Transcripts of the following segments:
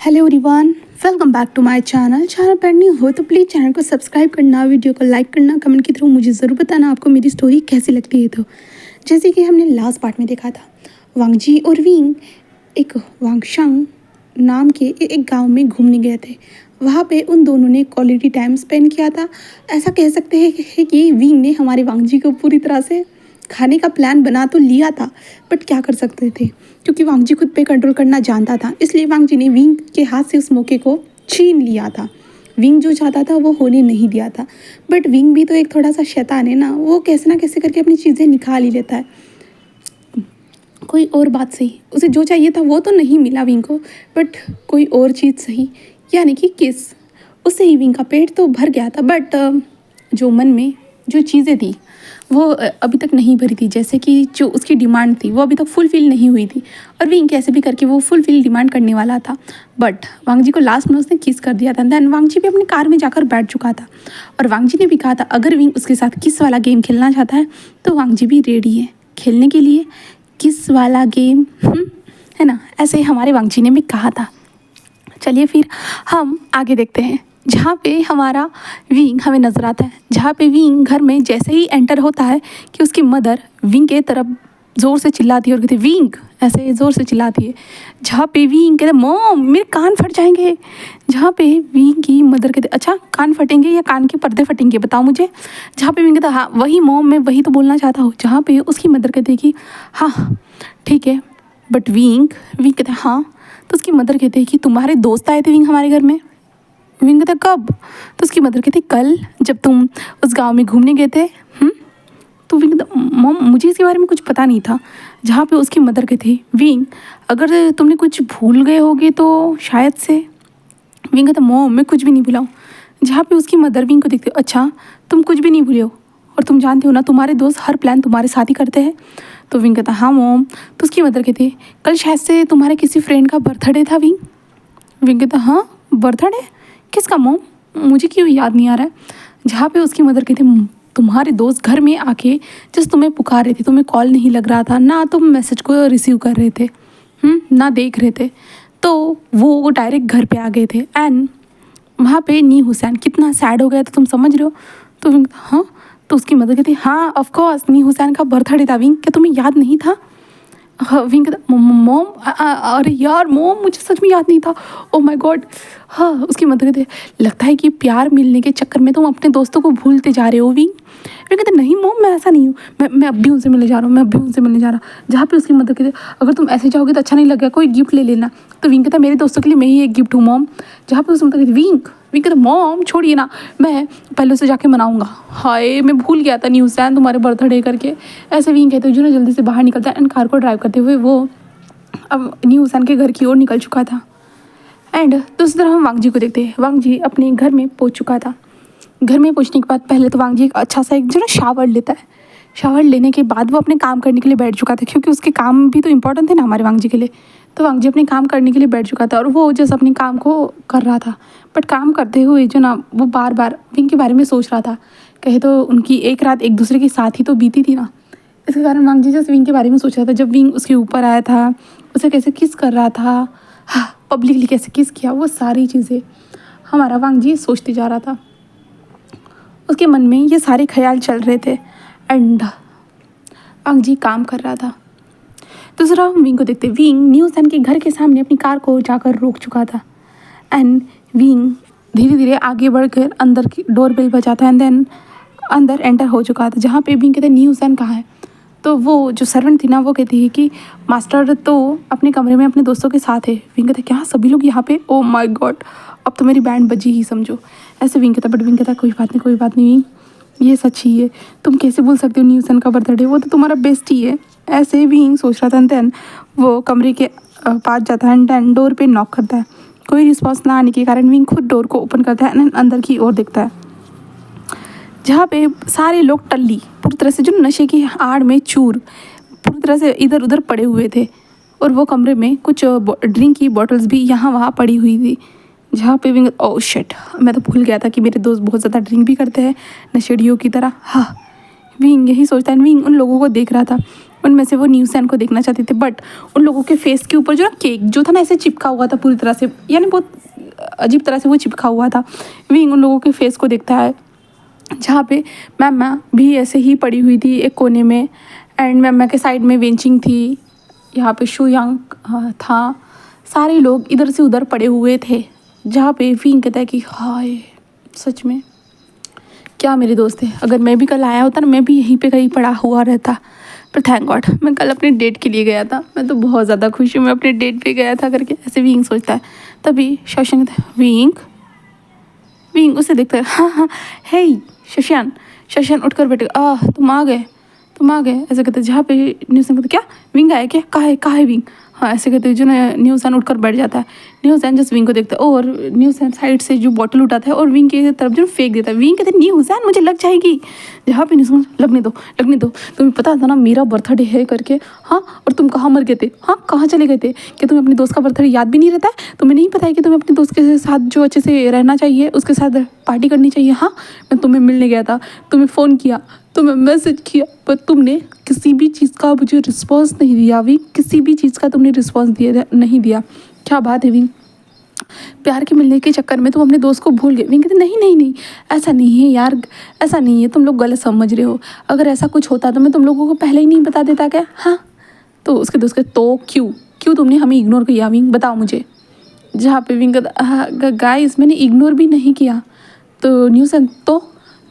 Hello everyone, welcome back to my channel पर new हो तो प्लीज़ चैनल को सब्सक्राइब करना, वीडियो को लाइक करना, कमेंट के थ्रू मुझे ज़रूर बताना आपको मेरी स्टोरी कैसी लगती है। तो जैसे कि हमने लास्ट पार्ट में देखा था, वांगजी और विंग एक वांगशांग नाम के एक गांव में घूमने गए थे। वहाँ पे उन दोनों ने क्वालिटी टाइम स्पेंड किया था। ऐसा कह सकते हैं कि विंग ने हमारे वांगजी को पूरी तरह से खाने का प्लान बना तो लिया था, बट क्या कर सकते थे क्योंकि वांगजी खुद पे कंट्रोल करना जानता था। इसलिए वांगजी ने विंग के हाथ से उस मौके को छीन लिया था। विंग जो चाहता था वो होने नहीं दिया था, बट विंग भी तो एक थोड़ा सा शैतान है ना कैसे करके अपनी चीज़ें निकाल ही लेता है। कोई और बात सही, उसे जो चाहिए था वो तो नहीं मिला विंग को, बट कोई और चीज़ सही, यानी कि किस। उससे ही विंग का पेट तो भर गया था, बट जो मन में जो चीज़ें थी वो अभी तक नहीं भरी थी। जैसे कि जो उसकी डिमांड थी वो अभी तक फुलफ़िल नहीं हुई थी, और विंग कैसे भी करके वो फुलफ़िल डिमांड करने वाला था। बट वांगजी को लास्ट में उसने किस कर दिया था। दैन वांगजी भी अपनी कार में जाकर बैठ चुका था, और वांगजी ने भी कहा था अगर विंग उसके साथ किस वाला गेम खेलना चाहता है तो वांगजी भी रेडी है खेलने के लिए किस वाला गेम, है ना। ऐसे ही हमारे वांगजी ने भी कहा था। चलिए फिर हम आगे देखते हैं, जहाँ पे हमारा विंग हमें नज़र आता है। जहाँ पे विंग घर में जैसे ही एंटर होता है कि उसकी मदर विंग के तरफ ज़ोर से चिल्लाती है और कहती है विंग, ऐसे ज़ोर से चिल्लाती है। जहाँ पे विंग कहते मॉम मेरे कान फट जाएंगे। जहाँ पे विंग की मदर कहते अच्छा कान फटेंगे या कान के पर्दे फटेंगे बताओ मुझे। जहाँ पे विंग कहता हाँ वही मॉम, मैं वही तो बोलना चाहता हूँ। जहाँ पे उसकी मदर कहती है कि हाँ ठीक है, बट विंग कहता हाँ। तो उसकी मदर कहते हैं कि तुम्हारे दोस्त आए थे विंग हमारे घर में। विंग कहता कब? तो उसकी मदर कहती कल जब तुम उस गांव में घूमने गए थे। तो विंग कहता मॉम मुझे इसके बारे में कुछ पता नहीं था। जहाँ पे उसकी मदर कहती विंग अगर तुमने कुछ भूल गए होगे तो शायद से। विंग कहता मॉम मैं कुछ भी नहीं भूला हूँ। जहाँ पे उसकी मदर विंग को देखती अच्छा तुम कुछ भी नहीं भूले हो, और तुम जानते हो ना तुम्हारे दोस्त हर प्लान तुम्हारे साथ ही करते हैं। तो विंग कहता हाँ मॉम। तो उसकी मदर कहती कल शायद से तुम्हारे किसी फ्रेंड का बर्थडे था विंग। विंग कहता हाँ बर्थडे किसका मॉम, मुझे क्यों याद नहीं आ रहा है। जहाँ पे उसकी मदर कहती तुम्हारे दोस्त घर में आके जस्ट तुम्हें पुकार रहे थे, तुम्हें कॉल नहीं लग रहा था ना, तुम मैसेज को रिसीव कर रहे थे ना देख रहे थे, तो वो डायरेक्ट घर पे आ गए थे। एंड वहाँ पे नी हुसैन कितना सैड हो गया था तुम समझ रहे हो। तो विंग हाँ। तो उसकी मदर कहती हाँ ऑफ कोर्स नी हुसैन का बर्थडे था विंग, क्या तुम्हें याद नहीं था। विंग मॉम अरे यार मॉम मुझे सच में याद नहीं था, ओ माय गॉड। हाँ उसकी मदर कहते लगता है कि प्यार मिलने के चक्कर में तुम अपने दोस्तों को भूलते जा रहे हो विंग। विंग कहते नहीं मॉम मैं ऐसा नहीं हूँ, मैं अब भी उनसे मिलने जा रहा हूँ, मैं अब भी उनसे मिलने जा रहा हूँ। जहाँ पे उसकी मदर कहते अगर तुम ऐसे जाओगे तो अच्छा नहीं लगेगा, कोई गिफ्ट ले लेना। तो विंग कहता मेरे दोस्तों के लिए मैं ही एक गिफ्ट हूँ मॉम। जहाँ पे उसकी मदर कहती विंग कहता मॉम छोड़िए ना, मैं पहले उसे जाके मनाऊंगा। हाय मैं भूल गया था न्यू हुसैन तुम्हारे बर्थडे करके। ऐसे विंग कहते जो ना जल्दी से बाहर निकलता है, एंड कार को ड्राइव करते हुए वो अब न्यू हुसैन के घर की ओर निकल चुका था। एंड दूसरी तरफ हम वांगजी को देखते हैं। वांगजी अपने घर में पहुंच चुका था। घर में पहुंचने के बाद पहले तो वांगजी एक अच्छा सा एक जो ना शावर लेता है। शावर लेने के बाद वो अपने काम करने के लिए बैठ चुका था, क्योंकि उसके काम भी तो इम्पोर्टेंट थे ना हमारे वांगजी के लिए। तो वांगजी अपने काम करने के लिए बैठ चुका था, और वो जैसे अपने काम को कर रहा था, बट काम करते हुए जो ना वो बार बार विंग के बारे में सोच रहा था। कहे तो उनकी एक रात एक दूसरे के साथ ही तो बीती थी ना, इसके कारण वांगजी जैसे विंग के बारे में सोच रहा था। जब विंग उसके ऊपर आया था, उसे कैसे किस कर रहा था, हाँ पब्लिकली कैसे किस किया, वो सारी चीज़ें हमारा वांगजी सोचते जा रहा था। उसके मन में ये सारे ख्याल चल रहे थे, एंड वांगजी काम कर रहा था। दूसरा हम विंग को देखते, विंग न्यू हुसैन के घर के सामने अपनी कार को जाकर रोक चुका था। एंड विंग धीरे धीरे आगे बढ़कर अंदर की डोर बेल बजाता है, एंड देन अंदर एंटर हो चुका था। जहाँ पे विंग कहते न्यू हुसैन कहाँ है। तो वो जो सर्वेंट थी ना वो कहती है कि मास्टर तो अपने कमरे में अपने दोस्तों के साथ है। विंग कहता क्या सभी लोग यहाँ पे, ओ माय गॉड अब तो मेरी बैंड बजी ही समझो। ऐसे विंग कहता, बट विंग कहता कोई बात नहीं विंग, ये सच ही है, तुम कैसे बोल सकते हो न्यू हुसैन का बर्थडे, वो तो तुम्हारा बेस्ट ही है। ऐसे विंग सोच रहा था। देन वो कमरे के पास जाता है, एंड डोर पे नॉक करता है। कोई रिस्पॉन्स ना आने के कारण विंग खुद डोर को ओपन करता है एंड अंदर की ओर देखता है, जहाँ पे सारे लोग टल्ली पूरी तरह से जो नशे की आड़ में चूर पूरी तरह से इधर उधर पड़े हुए थे, और वो कमरे में कुछ ड्रिंक की बॉटल्स भी यहाँ वहाँ पड़ी हुई थी। जहाँ पे विंग ओह शिट, मैं तो भूल गया था कि मेरे दोस्त बहुत ज़्यादा ड्रिंक भी करते हैं नशेड़ियों की तरह। हाँ विंग यही सोचता है। विंग उन लोगों को देख रहा था उनमें से वो न्यूज़ैन को देखना चाहते थे, बट उन लोगों के फेस के ऊपर जो ना केक जो था ना ऐसे चिपका हुआ था पूरी तरह से, यानी बहुत अजीब तरह से वो चिपका हुआ था। विंग उन लोगों के फेस को देखता है, जहाँ पे मैम भी ऐसे ही पड़ी हुई थी एक कोने में, एंड मैम के साइड में वेंचिंग थी, यहाँ पे शू यांग था, सारे लोग इधर से उधर पड़े हुए थे। जहाँ पे विंग कहता है कि हाय सच में क्या मेरे दोस्त है, अगर मैं भी कल आया होता ना मैं भी यहीं पे कहीं पड़ा हुआ रहता, पर थैंक गॉड मैं कल अपने डेट के लिए गया था, मैं तो बहुत ज़्यादा खुश हूँ मैं अपने डेट पे गया था करके ऐसे विंग सोचता है। तभी शशांक कहता है विंग, विंग उसे देखता है, हाँ हाँ हे शशान उठकर बैठे, तुम आ गए ऐसे कहते, जहाँ पे न्यूज़ैन कहते क्या विंग आया क्या, कहाँ है विंग, हाँ ऐसे कहते जो ना न्यूज़ैन उठकर बैठ जाता है। न्यूज़ैन जस्ट विंग को देखता है और न्यूज़ैन साइड से जो बॉटल उठाता है और विंग की तरफ जो फेंक देता है। विंग कहते न्यूज़ैन मुझे लग जाएगी, जहाँ पे न्यूज़ैन लगने दो तुम्हें पता था ना मेरा बर्थडे है करके, हाँ और तुम कहाँ मर गए थे, हाँ कहाँ चले गए थे, क्या तुम्हें अपने दोस्त का बर्थडे याद भी नहीं रहता है, तुम्हें नहीं पता है कि तुम्हें अपने दोस्त के साथ जो अच्छे से रहना चाहिए उसके साथ पार्टी करनी चाहिए। हाँ मैं तुम्हें मिलने गया था, तुम्हें फ़ोन किया, तुम्हें मैसेज किया, पर तुमने किसी भी चीज़ का मुझे रिस्पॉन्स नहीं दिया विंग, किसी भी चीज़ का तुमने रिस्पॉन्स नहीं दिया। क्या बात है विंग, प्यार के मिलने के चक्कर में तुम अपने दोस्त को भूल गए। विंग कहते नहीं ऐसा नहीं है यार, ऐसा नहीं है, तुम लोग गलत समझ रहे हो, अगर ऐसा कुछ होता तो मैं तुम लोगों को पहले ही नहीं बता देता क्या। हाँ तो उसके दोस्त कहते तो क्यों तुमने हमें इग्नोर किया विंग, बताओ मुझे। जहाँ पे विंग कहता गाइस मैंने इग्नोर भी नहीं किया, तो न्यूज़ैन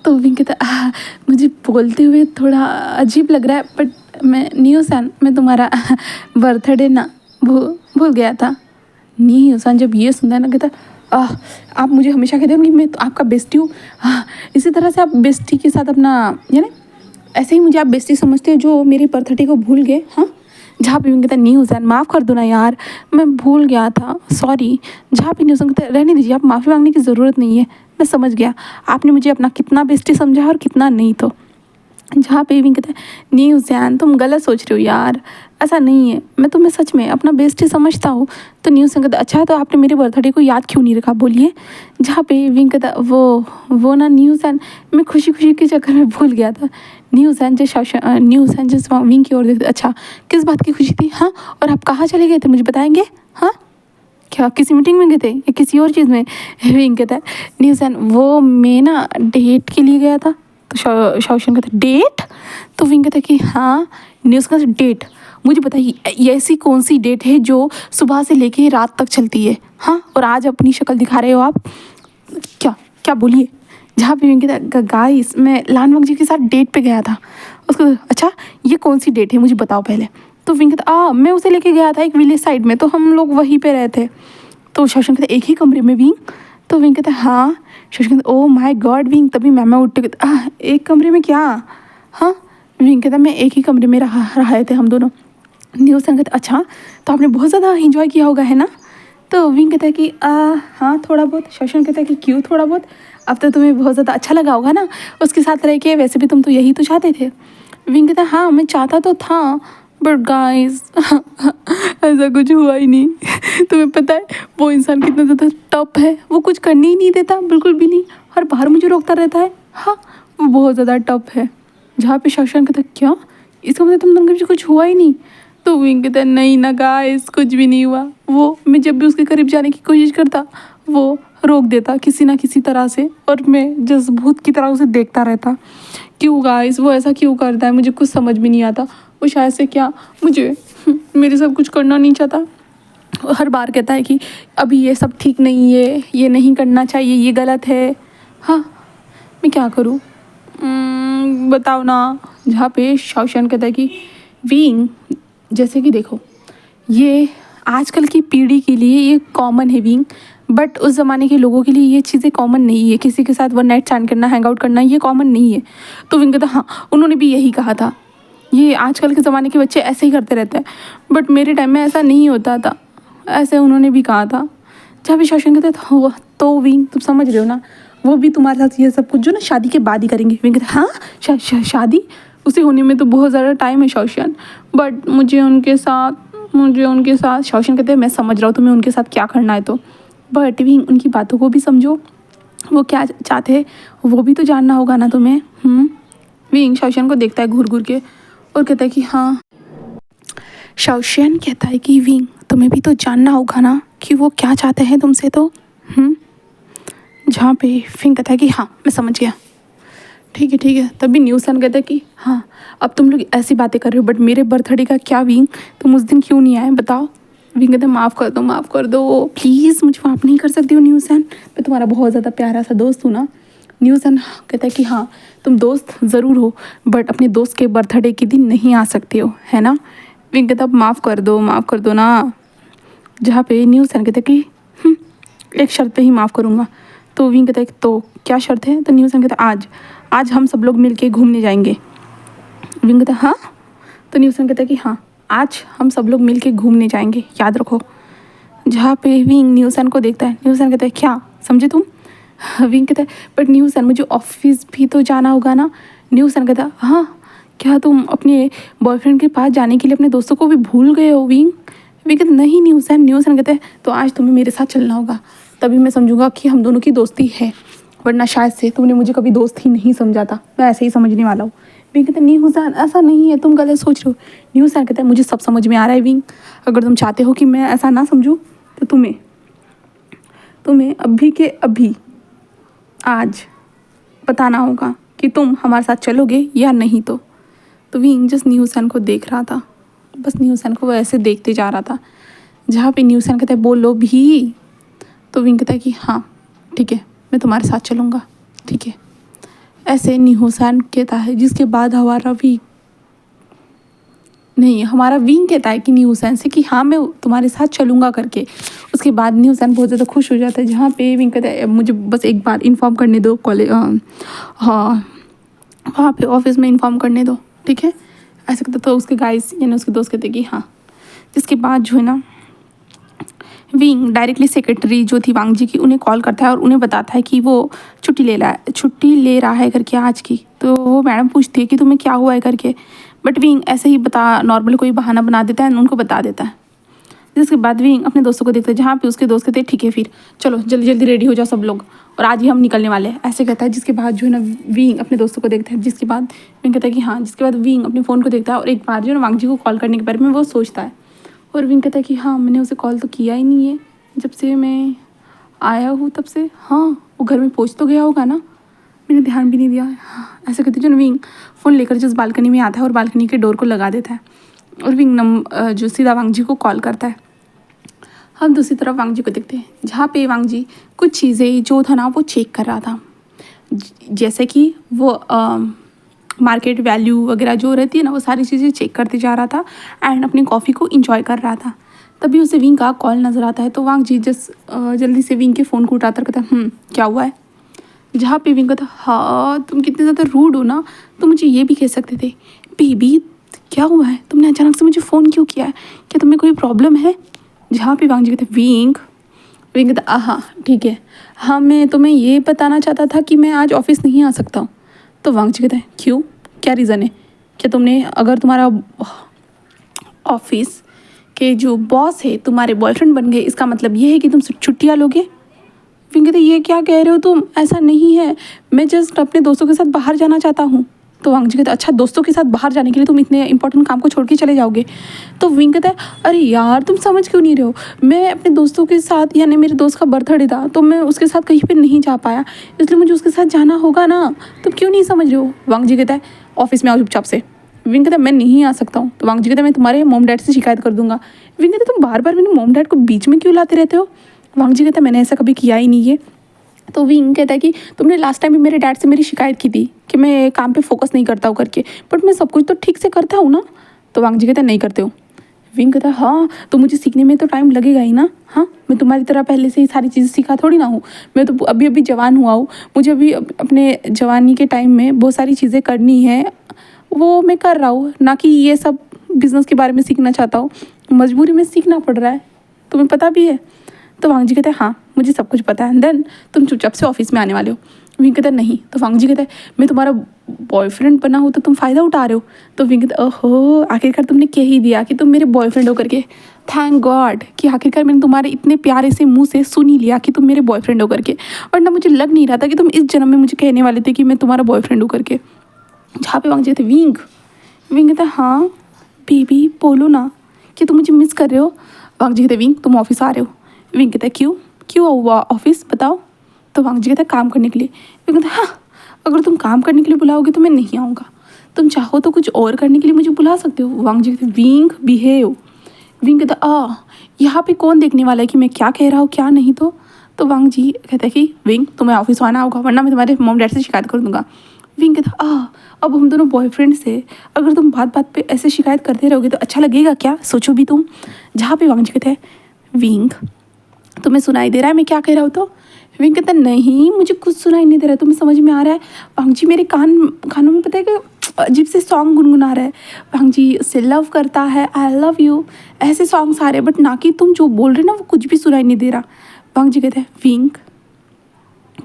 तो विंग कहता मुझे बोलते हुए थोड़ा अजीब लग रहा है, बट मैं न्यूज़ैन मैं तुम्हारा बर्थडे ना भूल गया था। न्यूज़ैन जब ये सुनता है ना कहता आप मुझे हमेशा कहते हो कि मैं तो आपका बेस्टी हूँ, इसी तरह से आप बेस्टी के साथ अपना यानी ऐसे ही मुझे आप बेस्टी समझते हो जो मेरे बर्थडे को भूल गए। हाँ जहाँ पे विंग कहता है न्यूज़ैन माफ़ कर दो ना यार, मैं भूल गया था सॉरी। जहाँ पे न्यूज़ैन कहता है रहने दीजिए, आप माफ़ी मांगने की ज़रूरत नहीं है, मैं समझ गया आपने मुझे अपना कितना बेस्टी समझा और कितना नहीं। तो जहाँ पे विंग कहता है न्यूज़ैन तुम गलत सोच रहे हो यार, ऐसा नहीं है, मैं तुम्हें सच में अपना बेस्टी समझता हूँ। तो न्यूज़ैन कहता अच्छा तो आपने मेरे बर्थडे को याद क्यों नहीं रखा बोलिए। जहाँ पे विंग कहता वो ना न्यूज़ैन मैं खुशी के चक्कर में भूल गया था। न्यूज़ैन जिस विंग की ओर देखते अच्छा किस बात की खुशी थी, हाँ और आप कहाँ चले गए थे मुझे बताएंगे, हाँ क्या किसी मीटिंग में गए थे या किसी और चीज़ में। विंग कहता है न्यूज़ैन वो मैं ना डेट के लिए गया था। तो शशांक कहता है डेट, तो विंग कहता है कि हाँ। न्यूज़ का डेट मुझे बताइए ये ऐसी कौन सी डेट है जो सुबह से लेके रात तक चलती है, हाँ और आज अपनी शक्ल दिखा रहे हो आप, क्या बोलिए। जहाँ पे विंग कहता है गाइस मैं लानवंग जी के साथ डेट पे गया था। उसको अच्छा ये कौन सी डेट है मुझे बताओ पहले। तो विंग कहता मैं उसे लेके गया था एक विलेज साइड में, तो हम लोग वहीं पे रहे थे। तो शशांक कहता एक ही कमरे में विंग, तो विंग कहता हाँ। शशांक कहता ओ माय गॉड विंग, तभी मैम उठ के एक कमरे में क्या, हाँ विंग कहता मैं एक ही कमरे में रहे थे हम दोनों। न्यूज़ैन कहता अच्छा तो आपने बहुत ज़्यादा इंजॉय किया होगा है ना। तो विंग कहता है कि हाँ थोड़ा बहुत। शशांक कहता है कि क्यों थोड़ा बहुत, अब तो तुम्हें बहुत ज़्यादा अच्छा लगा होगा ना उसके साथ रह के, वैसे भी तुम तो यही तो चाहते थे। विंग कहता हाँ मैं चाहता तो था बट गाइस ऐसा कुछ हुआ ही नहीं। तुम्हें पता है वो इंसान कितना ज़्यादा टफ है, वो कुछ करने ही नहीं देता बिल्कुल भी नहीं, हर बार मुझे रोकता रहता है, हाँ वो बहुत ज़्यादा टफ है। जहाँ पे शशांक कहता क्या इसका मतलब तुम दोनों के बीच कुछ हुआ ही नहीं। तो विंग कहता नहीं ना गाइस कुछ भी नहीं हुआ, वो मैं जब भी उसके करीब जाने की कोशिश करता वो रोक देता किसी ना किसी तरह से, और मैं जिस भूत की तरह उसे देखता रहता। क्यों गाइस वो ऐसा क्यों करता है मुझे कुछ समझ में नहीं आता। वो शायद से क्या मुझे मेरे सब कुछ करना नहीं चाहता, हर बार कहता है कि अभी ये सब ठीक नहीं है, ये नहीं करना चाहिए, ये गलत है। हाँ मैं क्या करूँ बताओ ना। जहाँ पे शशांक कहता है कि विंग जैसे कि देखो ये आजकल की पीढ़ी के लिए ये कॉमन है विंग, बट उस ज़माने के लोगों के लिए ये चीज़ें कॉमन नहीं है, किसी के साथ वन नाइट स्टैंड करना हैंग आउट करना ये कॉमन नहीं है। तो विंग कहता हाँ उन्होंने भी यही कहा था, ये आजकल के ज़माने के बच्चे ऐसे ही करते रहते हैं, बट मेरे टाइम में ऐसा नहीं होता था, ऐसे उन्होंने भी कहा था। जहाँ भी शशांक कहते था तो विंग तुम समझ रहे हो ना वो भी तुम्हारे साथ ये सब कुछ जो ना शादी के बाद ही करेंगे। विंग कहते हाँ शादी उसे होने में तो बहुत ज़्यादा टाइम है शशांक, बट मुझे उनके साथ शशांक कहते हैं मैं समझ रहा हूँ तुम्हें उनके साथ क्या करना है, तो बट विंग उनकी बातों को भी समझो, वो क्या चाहते हैं वो भी तो जानना होगा ना तुम्हें। विंग शशांक को देखता है घूर के और कहता है कि हाँ शाओशियन कहता है कि विंग तुम्हें भी तो जानना होगा ना कि वो क्या चाहते हैं तुमसे तो। जहाँ पे फिंग कहता है कि हाँ मैं समझ गया, ठीक है। तभी न्यूसन कहता है कि हाँ अब तुम लोग ऐसी बातें कर रहे हो, बट मेरे बर्थडे का क्या विंग, तुम उस दिन क्यों नहीं आए बताओ। विंग कहते माफ़ कर दो प्लीज़, मुझे माफ़ नहीं कर सकती हो न्यूसन, मैं तुम्हारा बहुत ज़्यादा प्यारा सा दोस्त हूँ ना। न्यूसन कहता है कि हाँ तुम दोस्त ज़रूर हो, बट अपने दोस्त के बर्थडे के दिन नहीं आ सकते हो, है ना। विंग कहता अब माफ़ कर दो ना। जहाँ पे न्यूसन कहता है कि एक शर्त पे ही माफ़ करूँगा। तो विंग कहता है तो क्या शर्त है। तो न्यूसन कहता है आज हम सब लोग मिलके घूमने जाएंगे। विंग कहता है हाँ। तो न्यूसन कहता है कि हाँ आज हम सब लोग मिलके घूमने जाएंगे, याद रखो। जहाँ पे विंग न्यूसन को देखता है, न्यूसन कहता है क्या समझे तुम। विंग कहता है बट न्यूसन मुझे ऑफिस भी तो जाना होगा ना। न्यूसन कहता है हाँ क्या तुम अपने बॉयफ्रेंड के पास जाने के लिए अपने दोस्तों को भी भूल गए हो। विंग कहता नहीं न्यूसन कहते हैं तो आज तुम्हें मेरे साथ चलना होगा, तभी मैं समझूंगा कि हम दोनों की दोस्ती है, वरना शायद से तुमने मुझे कभी दोस्त ही नहीं समझा था, मैं ऐसे ही समझने वाला हूँ। विंग कहता नहीं हुसैन ऐसा नहीं है, तुम गलत सोच रहे हो। न्यूसन कहता है मुझे सब समझ में आ रहा है विंग, अगर तुम चाहते हो कि मैं ऐसा ना समझूँ तो तुम्हें अभी के अभी आज बताना होगा कि तुम हमारे साथ चलोगे या नहीं। तो विंग जस्ट न्यूसन को देख रहा था, बस न्यूसन को वो ऐसे देखते जा रहा था। जहाँ पे न्यूसन कहता है बोलो भी। तो विंग कहता है कि हाँ ठीक है मैं तुम्हारे साथ चलूँगा, ठीक है। ऐसे न्यूसन कहता है, जिसके बाद हमारा विंग कहता है कि न्यूसन से कि हाँ मैं तुम्हारे साथ चलूँगा करके। उसके बाद न्यूसन बहुत ज़्यादा खुश हो जाता है। जहाँ पे विंग कहता है मुझे बस एक बार इन्फॉर्म करने दो कॉलेज, हाँ वहाँ पे ऑफिस में इन्फॉर्म करने दो, ठीक है। ऐसे कहते तो उसके गाइस यानी उसके दोस्त कहते कि हाँ। जिसके बाद जो है ना विंग डायरेक्टली सेक्रेटरी जो थी वांग जी की उन्हें कॉल करता है और उन्हें बताता है कि वो छुट्टी ले रहा है करके आज की। तो वो मैडम पूछती है कि तुम्हें क्या हुआ है करके, बट विंग ऐसे ही नॉर्मल कोई बहाना बना देता है, उनको बता देता है। जिसके बाद विंग अपने दोस्तों को देखता है, जहाँ पे उसके दोस्त कहते हैं ठीक है फिर चलो जल्दी जल्दी रेडी हो जाओ सब लोग और आज ही हम निकलने वाले हैं, ऐसे कहता है। जिसके बाद जो है ना विंग अपने दोस्तों को देखता है। जिसके बाद विंग कहता है कि हाँ। जिसके बाद विंग अपने फ़ोन को देखता है और एक बार जो है ना वांग जी को कॉल करने के बारे में वो सोचता है। और विंग कहता है कि हाँ मैंने उसे कॉल तो किया ही नहीं है, जब से मैं आया हूँ तब से। हाँ वो घर में पहुँच तो गया होगा ना, मैंने ध्यान भी नहीं दिया। हाँ ऐसे कहते जो विंग फ़ोन लेकर जिस बालकनी में आता है और बालकनी के डोर को लगा देता है और विंग जो सीधा वांग जी को कॉल करता है। हम दूसरी तरफ वांग जी को देखते हैं, जहाँ पे वांग जी कुछ चीज़ें जो था ना वो चेक कर रहा था, जैसे कि वो मार्केट वैल्यू वगैरह जो रहती है ना वो सारी चीज़ें चेक करते जा रहा था एंड अपनी कॉफ़ी को इंजॉय कर रहा था। तभी उसे विंग का कॉल नज़र आता है। तो वांग जी जल्दी से विंग के फ़ोन को उठाकर कहता है क्या हुआ है। जहाँ पे विंग कहता हाँ तुम कितने ज़्यादा रूड हो ना, तुम मुझे ये भी कह सकते थे। बेबी क्या हुआ है, तुमने अचानक से मुझे फ़ोन क्यों किया है, क्या तुम्हें कोई प्रॉब्लम है। जहाँ पे वांग जी कहते विंग कहता हाँ ठीक है, हाँ मैं तुम्हें ये बताना चाहता था कि मैं आज ऑफिस नहीं आ सकता हूँ। तो वांग जी कहते हैं क्यों, क्या रीज़न है, क्या तुमने अगर तुम्हारा ऑफिस के जो बॉस है तुम्हारे बॉयफ्रेंड बन गए इसका मतलब ये है कि तुम छुट्टियाँ लोगे। विंग कहते ये क्या कह रहे हो तुम, ऐसा नहीं है, मैं जस्ट अपने दोस्तों के साथ बाहर जाना चाहता हूँ। तो वांग जी कहते अच्छा दोस्तों के साथ बाहर जाने के लिए तुम इतने इंपॉर्टेंट काम को छोड़ के चले जाओगे। तो विंग कहता है अरे यार तुम समझ क्यों नहीं रहे हो, मैं अपने दोस्तों के साथ यानी मेरे दोस्त का बर्थडे था तो मैं उसके साथ कहीं पे नहीं जा पाया, इसलिए मुझे उसके साथ जाना होगा ना, तुम क्यों नहीं समझ रहे हो। वांग जी कहता है ऑफिस में आओ चुपचाप से। विंग कहता है मैं नहीं आ सकता हूँ। तो वांग जी कहता है मैं तुम्हारे मोम डैड से शिकायत कर दूंगा। विंग कहता है तुम बार बार मेरे मोम डैड को बीच में क्यों लाते रहते हो। वांग जी कहता है मैंने ऐसा कभी किया ही नहीं है। तो विंग कहता है कि तुमने लास्ट टाइम भी मेरे डैड से मेरी शिकायत की थी कि मैं काम पे फोकस नहीं करता हूँ करके, बट मैं सब कुछ तो ठीक से करता हूँ ना। तो वांग जी कहता है नहीं करते हो। विंग कहता है हाँ तो मुझे सीखने में तो टाइम लगेगा ही ना, हाँ मैं तुम्हारी तरह पहले से ही सारी चीज़ें सीखा थोड़ी ना हूँ, मैं तो अभी अभी जवान हुआ हूँ, मुझे अभी अपने जवानी के टाइम में बहुत सारी चीज़ें करनी है, वो मैं कर रहा हूँ, ना कि ये सब बिज़नेस के बारे में सीखना चाहता हूँ, मजबूरी में सीखना पड़ रहा है, तुम्हें पता भी है। तो वांग जी कहते हैं हाँ मुझे सब कुछ पता है, देन तुम चुपचाप से ऑफिस में आने वाले हो। विंग कहता है नहीं। तो वांग जी कहता है मैं तुम्हारा बॉयफ्रेंड बना हो तो तुम फ़ायदा उठा रहे हो। तो विंग कहता है ओहो आखिरकार तुमने कह ही दिया कि तुम मेरे बॉयफ्रेंड हो करके, थैंक गॉड कि आखिरकार मैंने तुम्हारे इतने प्यारे से मुंह से सुन ही लिया कि तुम मेरे बॉयफ्रेंड हो करके, वरना मुझे लग नहीं रहा था कि तुम इस जन्म में मुझे कहने वाले थे कि मैं तुम्हारा बॉयफ्रेंड हो करके। जहाँ पे वांग जी कहते विंग कहता है हाँ बेबी बोलो ना कि तुम मुझे मिस कर रहे हो? वांग जी कहते विंग तुम ऑफिस आ रहे हो? विंग कहता है क्यों क्यों हुआ ऑफिस बताओ? तो वांग जी कहता है काम करने के लिए। विंग कहता है हाँ, अगर तुम काम करने के लिए बुलाओगे तो मैं नहीं आऊँगा, तुम चाहो तो कुछ और करने के लिए मुझे बुला सकते हो। वांग जी कहते विंग बिहेव। विंग कहता यहाँ पे कौन देखने वाला है कि मैं क्या कह रहा हूँ क्या नहीं। तो वांग जी कहता है कि विंग तुम्हें ऑफिस आना होगा वरना मैं तुम्हारे मॉम डैड से शिकायत कर दूंगा। विंग कहता अब हम दोनों बॉयफ्रेंड से अगर तुम बात बात पे ऐसे शिकायत करते रहोगे तो अच्छा लगेगा क्या, सोचो भी तुम। जहाँ पे वांग जी कहते हैं विंग तुम्हें सुनाई दे रहा है मैं क्या कह रहा हूँ? तो विंग कहता नहीं मुझे कुछ सुनाई नहीं दे रहा है, तुम्हें समझ में आ रहा है? वांग जी मेरे कानों में पता है कि अजीब से सॉन्ग गुनगुना रहा है, वांग जी उससे लव करता है, आई लव यू, ऐसे सॉन्ग्स आ रहे हैं, बट ना कि तुम जो बोल रहे ना वो कुछ भी सुनाई नहीं दे रहा। वांग जी कहते हैं विंग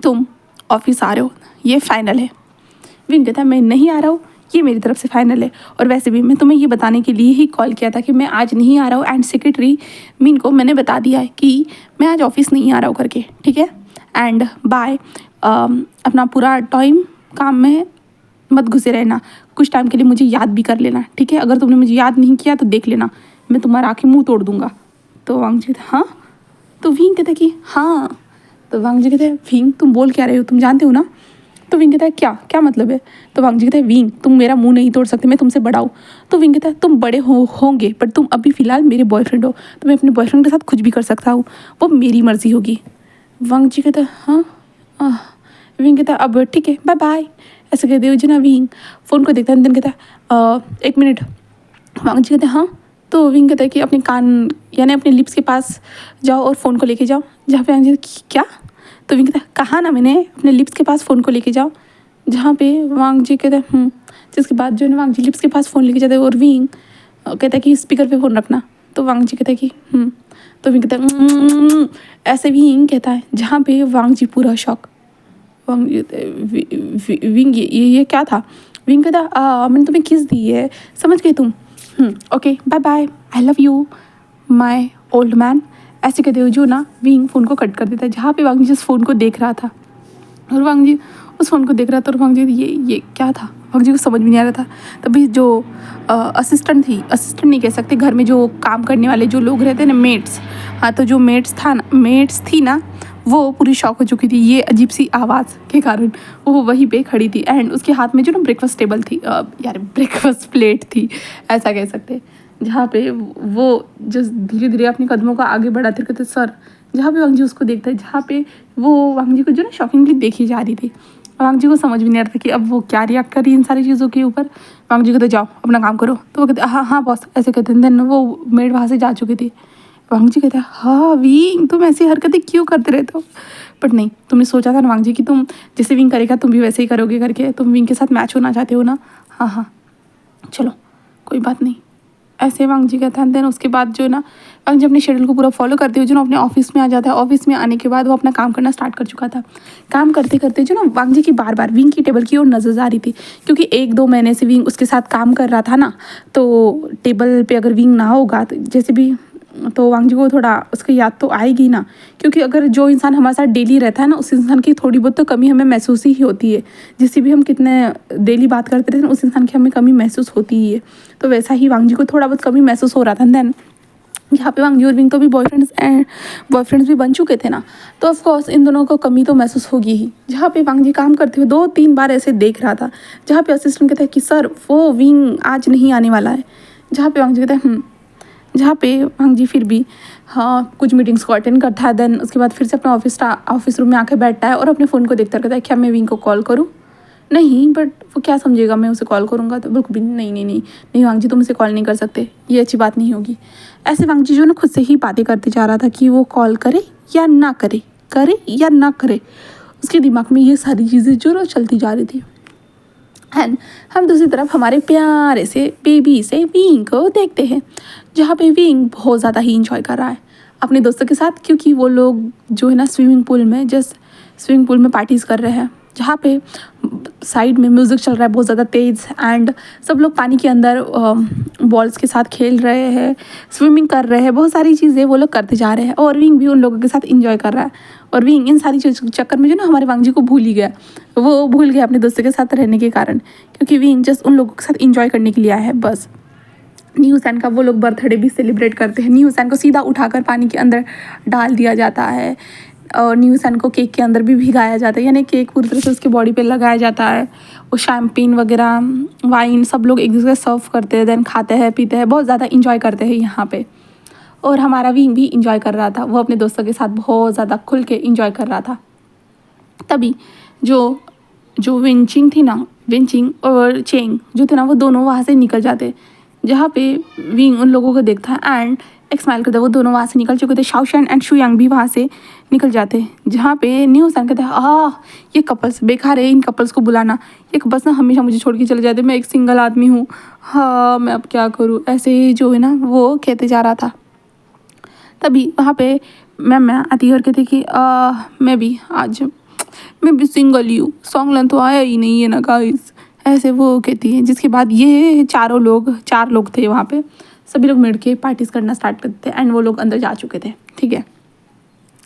तुम ऑफिस आ रहे हो ये फाइनल है। विंग कहता है मैं नहीं आ रहा हूँ, ये मेरी तरफ से फाइनल है, और वैसे भी मैं तुम्हें ये बताने के लिए ही कॉल किया था कि मैं आज नहीं आ रहा हूँ, एंड सेक्रेटरी मीन को मैंने बता दिया है कि मैं आज ऑफिस नहीं आ रहा हूँ करके, ठीक है? एंड बाय, अपना पूरा टाइम काम में मत घुसे रहना, कुछ टाइम के लिए मुझे याद भी कर लेना, ठीक है? अगर तुमने मुझे याद नहीं किया तो देख लेना मैं तुम्हारा आके मुंह तोड़ दूंगा। तो वांग जी कहते हाँ, तो विंग कहता है कि हाँ। तो वांग जी कहते हैं विंग तुम बोल क्या रहे हो, तुम जानते हो ना? तो विंग कहता है क्या क्या मतलब है? तो वांग जी कहता है विंग तुम मेरा मुंह नहीं तोड़ सकते, मैं तुमसे बड़ा हूँ। तो विंग कहता है तुम बड़े होंगे पर तुम अभी फ़िलहाल मेरे बॉयफ्रेंड हो, तो मैं अपने बॉयफ्रेंड के साथ कुछ भी कर सकता हूँ, वो मेरी मर्जी होगी। वांग जी कहता है हाँ। विंग कहता है अब ठीक है बाय बाय, ऐसे कहते हो ना। विंग फ़ोन को देखता है, देन कहता है एक मिनट। वांग जी कहते हैं हाँ। तो विंग कहता है कि अपने कान यानी अपने लिप्स के पास जाओ और फ़ोन को लेके जाओ। जहाँ पे वांग जी क्या? तो विंग कहता है कहा ना मैंने अपने लिप्स के पास फ़ोन को लेके जाओ। जहाँ पे वांग जी कहते हैं जिसके बाद जो है ना वांग जी लिप्स के पास फ़ोन लेके जाते हैं और विंग कहता है कि स्पीकर पे फ़ोन रखना। तो वांग जी कहता है कि तो विंग कहता है ऐसे विंग कहता है, जहाँ पे वांग जी पूरा शॉक। वांग जी विंग ये क्या था? विंग कहता मैंने तुम्हें किस दी है, समझ गई तुम? Okay bye bye, I love you my old man, ऐसे कहते हो जो ना विंग फ़ोन को कट कर देता है। जहाँ पे वांग जी जिस फ़ोन को देख रहा था और वांग जी उस फ़ोन को देख रहा था और वांग जी ये क्या था, वांग जी को समझ में नहीं आ रहा था। तभी जो असिस्टेंट नहीं कह सकते, घर में जो काम करने वाले जो लोग रहते हैं ना मेट्स, हाँ तो जो मेट्स थी ना वो पूरी शॉक हो चुकी थी ये अजीब सी आवाज़ के कारण। वो वहीं पे खड़ी थी एंड उसके हाथ में जो ना ब्रेकफास्ट टेबल थी यार ब्रेकफास्ट प्लेट थी ऐसा कह सकते, जहाँ पे वो जो धीरे धीरे अपने कदमों को आगे बढ़ाते रहते सर। जहाँ पे वांग जी उसको देखता है, जहाँ पे वो वांग जी को जो ना शॉकिंगली देखी जा रही थी, वांग जी को समझ में नहीं आ रहा था कि अब वो क्या रिएक्ट कर रही है इन सारी चीज़ों के ऊपर। वांग जी कहते जाओ अपना काम करो, तो वो कहते हाँ हाँ बॉस ऐसे कहते हैं। देन वो मेड वहाँ से जा चुकी थी। वांग जी कहते हैं हाँ विंग तुम ऐसी हरकतें क्यों करते रहते हो? बट नहीं, तुमने सोचा था ना वांग जी कि तुम जैसे विंग करेगा तुम भी वैसे ही करोगे करके, तुम विंग के साथ मैच होना चाहते हो ना। हाँ चलो कोई बात नहीं, ऐसे वांग जी कहते हैं। देन उसके बाद जो ना वांग जी अपने शेड्यूल को पूरा फॉलो करते हुए जो ना अपने ऑफिस में आ जाता है। ऑफिस में आने के बाद वो अपना काम करना स्टार्ट कर चुका था। काम करते करते जो ना वांग जी की बार बार विंग की टेबल की ओर नजर आ रही थी, क्योंकि 1-2 महीने से विंग उसके साथ काम कर रहा था ना, तो टेबल पे अगर विंग ना होगा तो जैसे भी तो वांग जी को थोड़ा उसकी याद तो आएगी ना, क्योंकि अगर जो इंसान हमारे साथ डेली रहता है ना उस इंसान की थोड़ी बहुत तो कमी हमें महसूस ही होती है। जिससे भी हम कितने डेली बात करते रहते हैं उस इंसान की हमें कमी महसूस होती ही है। तो वैसा ही वांग जी को थोड़ा बहुत कमी महसूस हो रहा था। देन यहाँ पे वांग जी और विंग तो भी बॉयफ्रेंड्स भी बन चुके थे ना, तो ऑफकोर्स इन दोनों को कमी तो महसूस होगी ही। जहाँ पे वांग जी काम करते हुए 2-3 बार ऐसे देख रहा था, जहाँ पे असिस्टेंट कहता है कि सर वो विंग आज नहीं आने वाला है। जहाँ पे वांग जी कहता है जहाँ पे वांग जी फिर भी हाँ कुछ मीटिंग्स को अटेंड करता है। देन उसके बाद फिर से अपना ऑफिस रूम में आके बैठता है और अपने फ़ोन को देखता रहता है क्या मैं विंग को कॉल करूँ? नहीं, बट वो क्या समझेगा मैं उसे कॉल करूँगा तो? बिल्कुल भी नहीं वांग जी तुम उसे कॉल नहीं कर सकते, ये अच्छी बात नहीं होगी। ऐसे वांग जी जो ना खुद से ही बातें करते जा रहा था कि वो कॉल करे या ना करे, करे या ना करे। उसके दिमाग में ये सारी चीज़ें जो ना चलती जा रही थी। एंड हम दूसरी तरफ हमारे प्यारे से बेबी से विंग को देखते हैं, जहाँ पे विंग बहुत ज़्यादा ही इंजॉय कर रहा है अपने दोस्तों के साथ, क्योंकि वो लोग जो है ना स्विमिंग पूल में पार्टीज़ कर रहे हैं, जहाँ पे साइड में म्यूज़िक चल रहा है बहुत ज़्यादा तेज़ एंड सब लोग पानी के अंदर बॉल्स के साथ खेल रहे हैं, स्विमिंग कर रहे हैं, बहुत सारी चीज़ें वो लोग करते जा रहे हैं और विंग भी उन लोगों के साथ इंजॉय कर रहा है। और विंग इन सारी चीज़ों के चक्कर में जो ना हमारे वांग जी को भूल ही गया, वो भूल गया अपने दोस्तों के साथ रहने के कारण, क्योंकि विंग जस्ट उन लोगों के साथ इंजॉय करने के लिए आया है बस। न्यू हुसैन का वो लोग बर्थडे भी सेलिब्रेट करते हैं। न्यू हुसैन को सीधा उठाकर पानी के अंदर डाल दिया जाता है और न्यू हुसैन को केक के अंदर भी भिगाया जाता है, यानी केक पूरी तरह से उसकी बॉडी पे लगाया जाता है। वो शैम्पेन वगैरह वाइन सब लोग एक दूसरे से सर्व करते हैं, देन खाते हैं पीते हैं, बहुत ज़्यादा इंजॉय करते हैं यहाँ पे। और हमारा विंग भी इंजॉय कर रहा था, वो अपने दोस्तों के साथ बहुत ज़्यादा खुल के इंजॉय कर रहा था। तभी जो जो विंचिंग थी ना, विंचिंग और चेंग जो थे ना, वो दोनों वहाँ से निकल जाते। जहाँ पे विंग उन लोगों को देखता है एंड एक स्माइल करता है, वो दोनों वहाँ से निकल चुके थे। शाओशैन एंड शुयांग भी वहाँ से निकल जाते। जहाँ पे न्यू हुसैन कहते हैं ये कपल्स बेकार है, इन कपल्स को बुलाना, ये कपल्स ना हमेशा मुझे छोड़ के चले जाते, मैं एक सिंगल आदमी हूँ, हाँ मैं अब क्या करूँ, ऐसे ही जो है ना वो कहते जा रहा था। तभी वहाँ पे मैम आती है और कहती कि मैं भी सिंगल ही हूँ, सॉन्ग लन तो आया ही नहीं है ना गाइस, ऐसे वो कहती है। जिसके बाद ये चार लोग थे वहाँ पे, सभी लोग मिल के पार्टीज करना स्टार्ट करते थे एंड वो लोग अंदर जा चुके थे। ठीक है,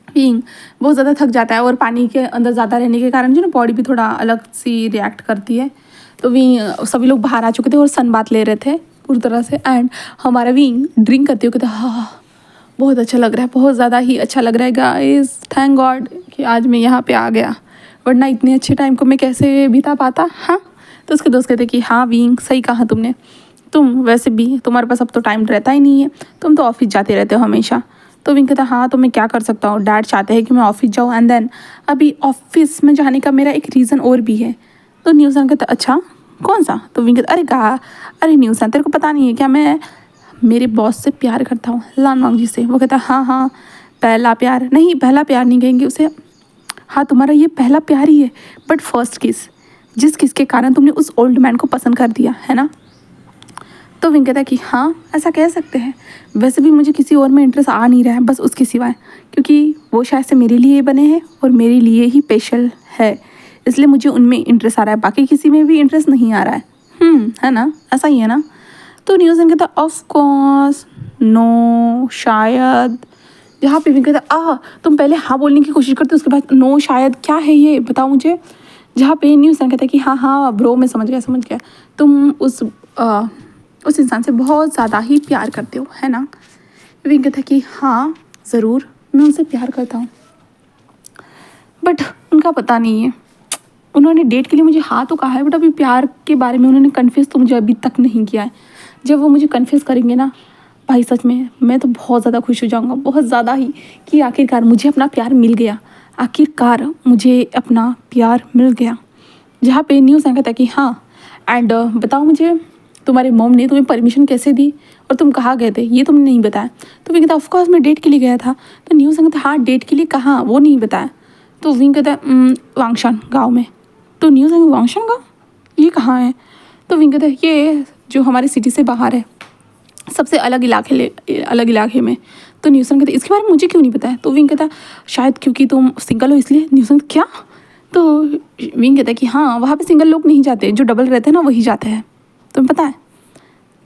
विंग बहुत ज़्यादा थक जाता है और पानी के अंदर ज़्यादा रहने के कारण जो ना बॉडी भी थोड़ा अलग सी रिएक्ट करती है। तो विंग सभी लोग बाहर आ चुके थे और सन बात ले रहे थे पूरी तरह से एंड हमारा विंग ड्रिंक करते हुए कहते हाँ बहुत अच्छा लग रहा है, बहुत ज़्यादा ही अच्छा लग रहा है गाइस, थैंक गॉड कि आज मैं यहाँ पे आ गया, वरना इतने अच्छे टाइम को मैं कैसे बिता पाता। हाँ, तो उसके दोस्त कहते कि हाँ विंग सही कहा तुमने, तुम वैसे भी तुम्हारे पास अब तो टाइम रहता ही नहीं है, तुम तो ऑफिस जाते रहते हो हमेशा। तो विंग कहता हाँ तो मैं क्या कर सकता हूँ, डैड चाहते हैं कि मैं ऑफिस जाऊँ एंड देन अभी ऑफिस में जाने का मेरा एक रीज़न और भी है। तो न्यू हुसैन कहता अच्छा कौन सा? तो विंग कहता अरे न्यू हुसैन तेरे को पता नहीं है क्या, मैं मेरे बॉस से प्यार करता हूँ, लानवांग जी से। वो कहता हाँ पहला प्यार नहीं कहेंगे उसे, हाँ तुम्हारा ये पहला प्यार ही है, बट फर्स्ट किस, जिस किस के कारण तुमने उस ओल्ड मैन को पसंद कर दिया है ना। तो विंग कहता है कि हाँ ऐसा कह सकते हैं, वैसे भी मुझे किसी और में इंटरेस्ट आ नहीं रहा है बस उसके सिवाय, क्योंकि वो शायद से मेरे लिए बने हैं और मेरे लिए ही स्पेशल है, इसलिए मुझे उनमें इंटरेस्ट आ रहा है, बाकी किसी में भी इंटरेस्ट नहीं आ रहा है। है ना, ऐसा ही है ना। तो न्यू हुसैन कहता ऑफ कोर्स नो शायद। जहाँ पे विंग कहता तुम पहले हाँ बोलने की कोशिश करते उसके बाद नो शायद, क्या है ये बताओ मुझे। जहाँ पे न्यू हुसैन कहता है कि हाँ ब्रो मैं समझ गया, तुम उस इंसान से बहुत ज़्यादा ही प्यार करते हो है ना। विंग कहता है कि हाँ ज़रूर मैं उनसे प्यार करता हूँ, बट उनका पता नहीं है, उन्होंने डेट के लिए मुझे हाँ तो कहा है बट अभी प्यार के बारे में उन्होंने कन्फेस तो मुझे अभी तक नहीं किया है। जब वो मुझे कन्फेस करेंगे ना भाई सच में मैं तो बहुत ज़्यादा खुश हो जाऊँगा, बहुत ज़्यादा ही, कि आखिरकार मुझे अपना प्यार मिल गया, आखिरकार मुझे अपना प्यार मिल गया। जहाँ पे न्यू हुसैन कहता है कि हाँ एंड बताओ मुझे तुम्हारे मॉम ने तुम्हें परमिशन कैसे दी और तुम कहाँ गए थे ये तुमने नहीं बताया। तो विंग कहता ऑफकोर्स मैं डेट के लिए गया था। तो न्यू हुसैन कहता हाँ डेट के लिए कहाँ, वो नहीं बताया। तो विंग कहता है वांगशान गाँव में। तो न्यू हुसैन वांगशान गाँव ये कहाँ है? तो विंग कहता है ये जो हमारी सिटी से बाहर है, सबसे अलग इलाके में। तो न्यू हुसैन कहते इसके बारे में मुझे क्यों नहीं पता है? तो विंग कहता शायद क्योंकि तुम सिंगल हो इसलिए। न्यू हुसैन क्या? तो विंग कहता है कि हाँ वहाँ पे सिंगल लोग नहीं जाते, जो डबल रहते हैं ना वही जाते हैं, तुम्हें पता है।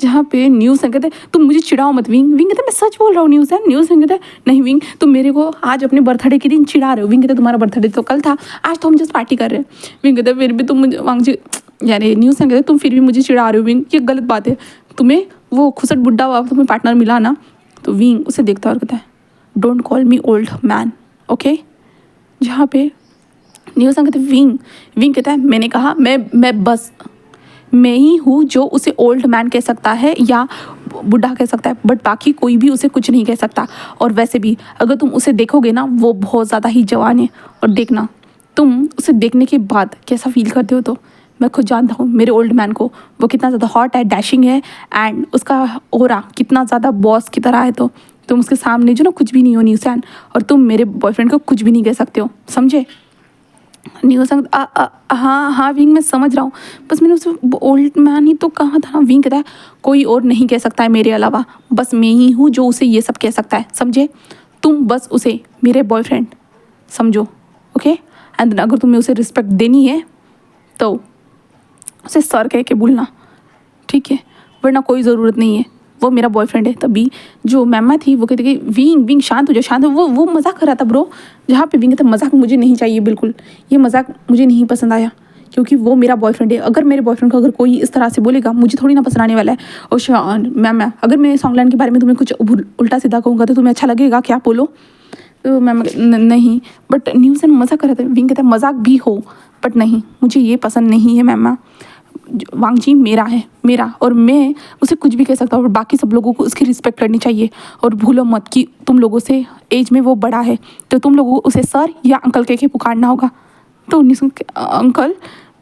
जहाँ पे न्यू हुसैन कहते तुम मुझे चिढ़ाओ मत विंग। विंग कहता मैं सच बोल रहा हूँ न्यू हुसैन कहता नहीं विंग तुम मेरे को आज अपने बर्थडे के दिन चिढ़ा रहे हो। विंग कहता तुम्हारा बर्थडे तो कल था, आज तो हम जस्ट पार्टी कर रहे हैं। विंग कहता फिर भी तुम मुझे वांगजी यानी न्यू हुसैन कहते तुम फिर भी मुझे चिढ़ा रहे हो विंग, ये गलत बात है, तुम्हें वो खुसट बुड्ढा हुआ तुम्हें पार्टनर मिला ना। तो विंग उसे देखता और कहता है don't call me old man okay. जहाँ पे न्यू हुसैन कहते विंग कहता है मैंने कहा मैं ही हूँ जो उसे ओल्ड मैन कह सकता है या बुढ़ा कह सकता है, बट बाकी कोई भी उसे कुछ नहीं कह सकता। और वैसे भी अगर तुम उसे देखोगे ना वो बहुत ज़्यादा ही जवान है, और देखना तुम उसे देखने के बाद कैसा फील करते हो। तो मैं खुद जानता हूँ मेरे ओल्ड मैन को, वो कितना ज़्यादा हॉट है, डैशिंग है एंड उसका ओरा कितना ज़्यादा बॉस की तरह है। तो तुम उसके सामने जो ना कुछ भी नहीं हो न्यू हुसैन, और तुम मेरे बॉयफ्रेंड को कुछ भी नहीं कह सकते हो, समझे। न्यू हुसैन हाँ विंग मैं समझ रहा हूँ, बस मैंने उसे ओल्ड मैन ही तो कहा था ना। विंग कहता है कोई और नहीं कह सकता है मेरे अलावा, बस मैं ही हूँ जो उसे ये सब कह सकता है, समझे। तुम बस उसे मेरे बॉयफ्रेंड समझो ओके। एंड अगर तुम्हें उसे रिस्पेक्ट देनी है तो उसे सर कह के बोलना, ठीक है, वरना कोई ज़रूरत नहीं है, वो मेरा बॉयफ्रेंड है। तभी जो मैमा थी वो कहती कि विंग शांत हो जाओ, वो मजाक कर रहा था ब्रो। जहाँ पे विंग था मजाक मुझे नहीं चाहिए बिल्कुल, ये मजाक मुझे नहीं पसंद आया, क्योंकि वो मेरा बॉयफ्रेंड है। अगर मेरे बॉयफ्रेंड को अगर कोई इस तरह से बोलेगा, मुझे थोड़ी ना पसंद आने वाला है। और मैम अगर मैं सॉन्गलैंड के बारे में तुम्हें कुछ उल्टा सीधा कहूँगा तो तुम्हें अच्छा लगेगा क्या, बोलो। तो मैम नहीं, बट न्यूज़ मज़ाक कर रहे थे। विंग कहता है मजाक भी हो बट नहीं, मुझे ये पसंद नहीं है मैम। वांग जी मेरा है, मेरा, और मैं उसे कुछ भी कह सकता हूँ और बाकी सब लोगों को उसकी रिस्पेक्ट करनी चाहिए। और भूलो मत कि तुम लोगों से एज में वो बड़ा है, तो तुम लोगों को उसे सर या अंकल कह के पुकारना होगा। तो अंकल,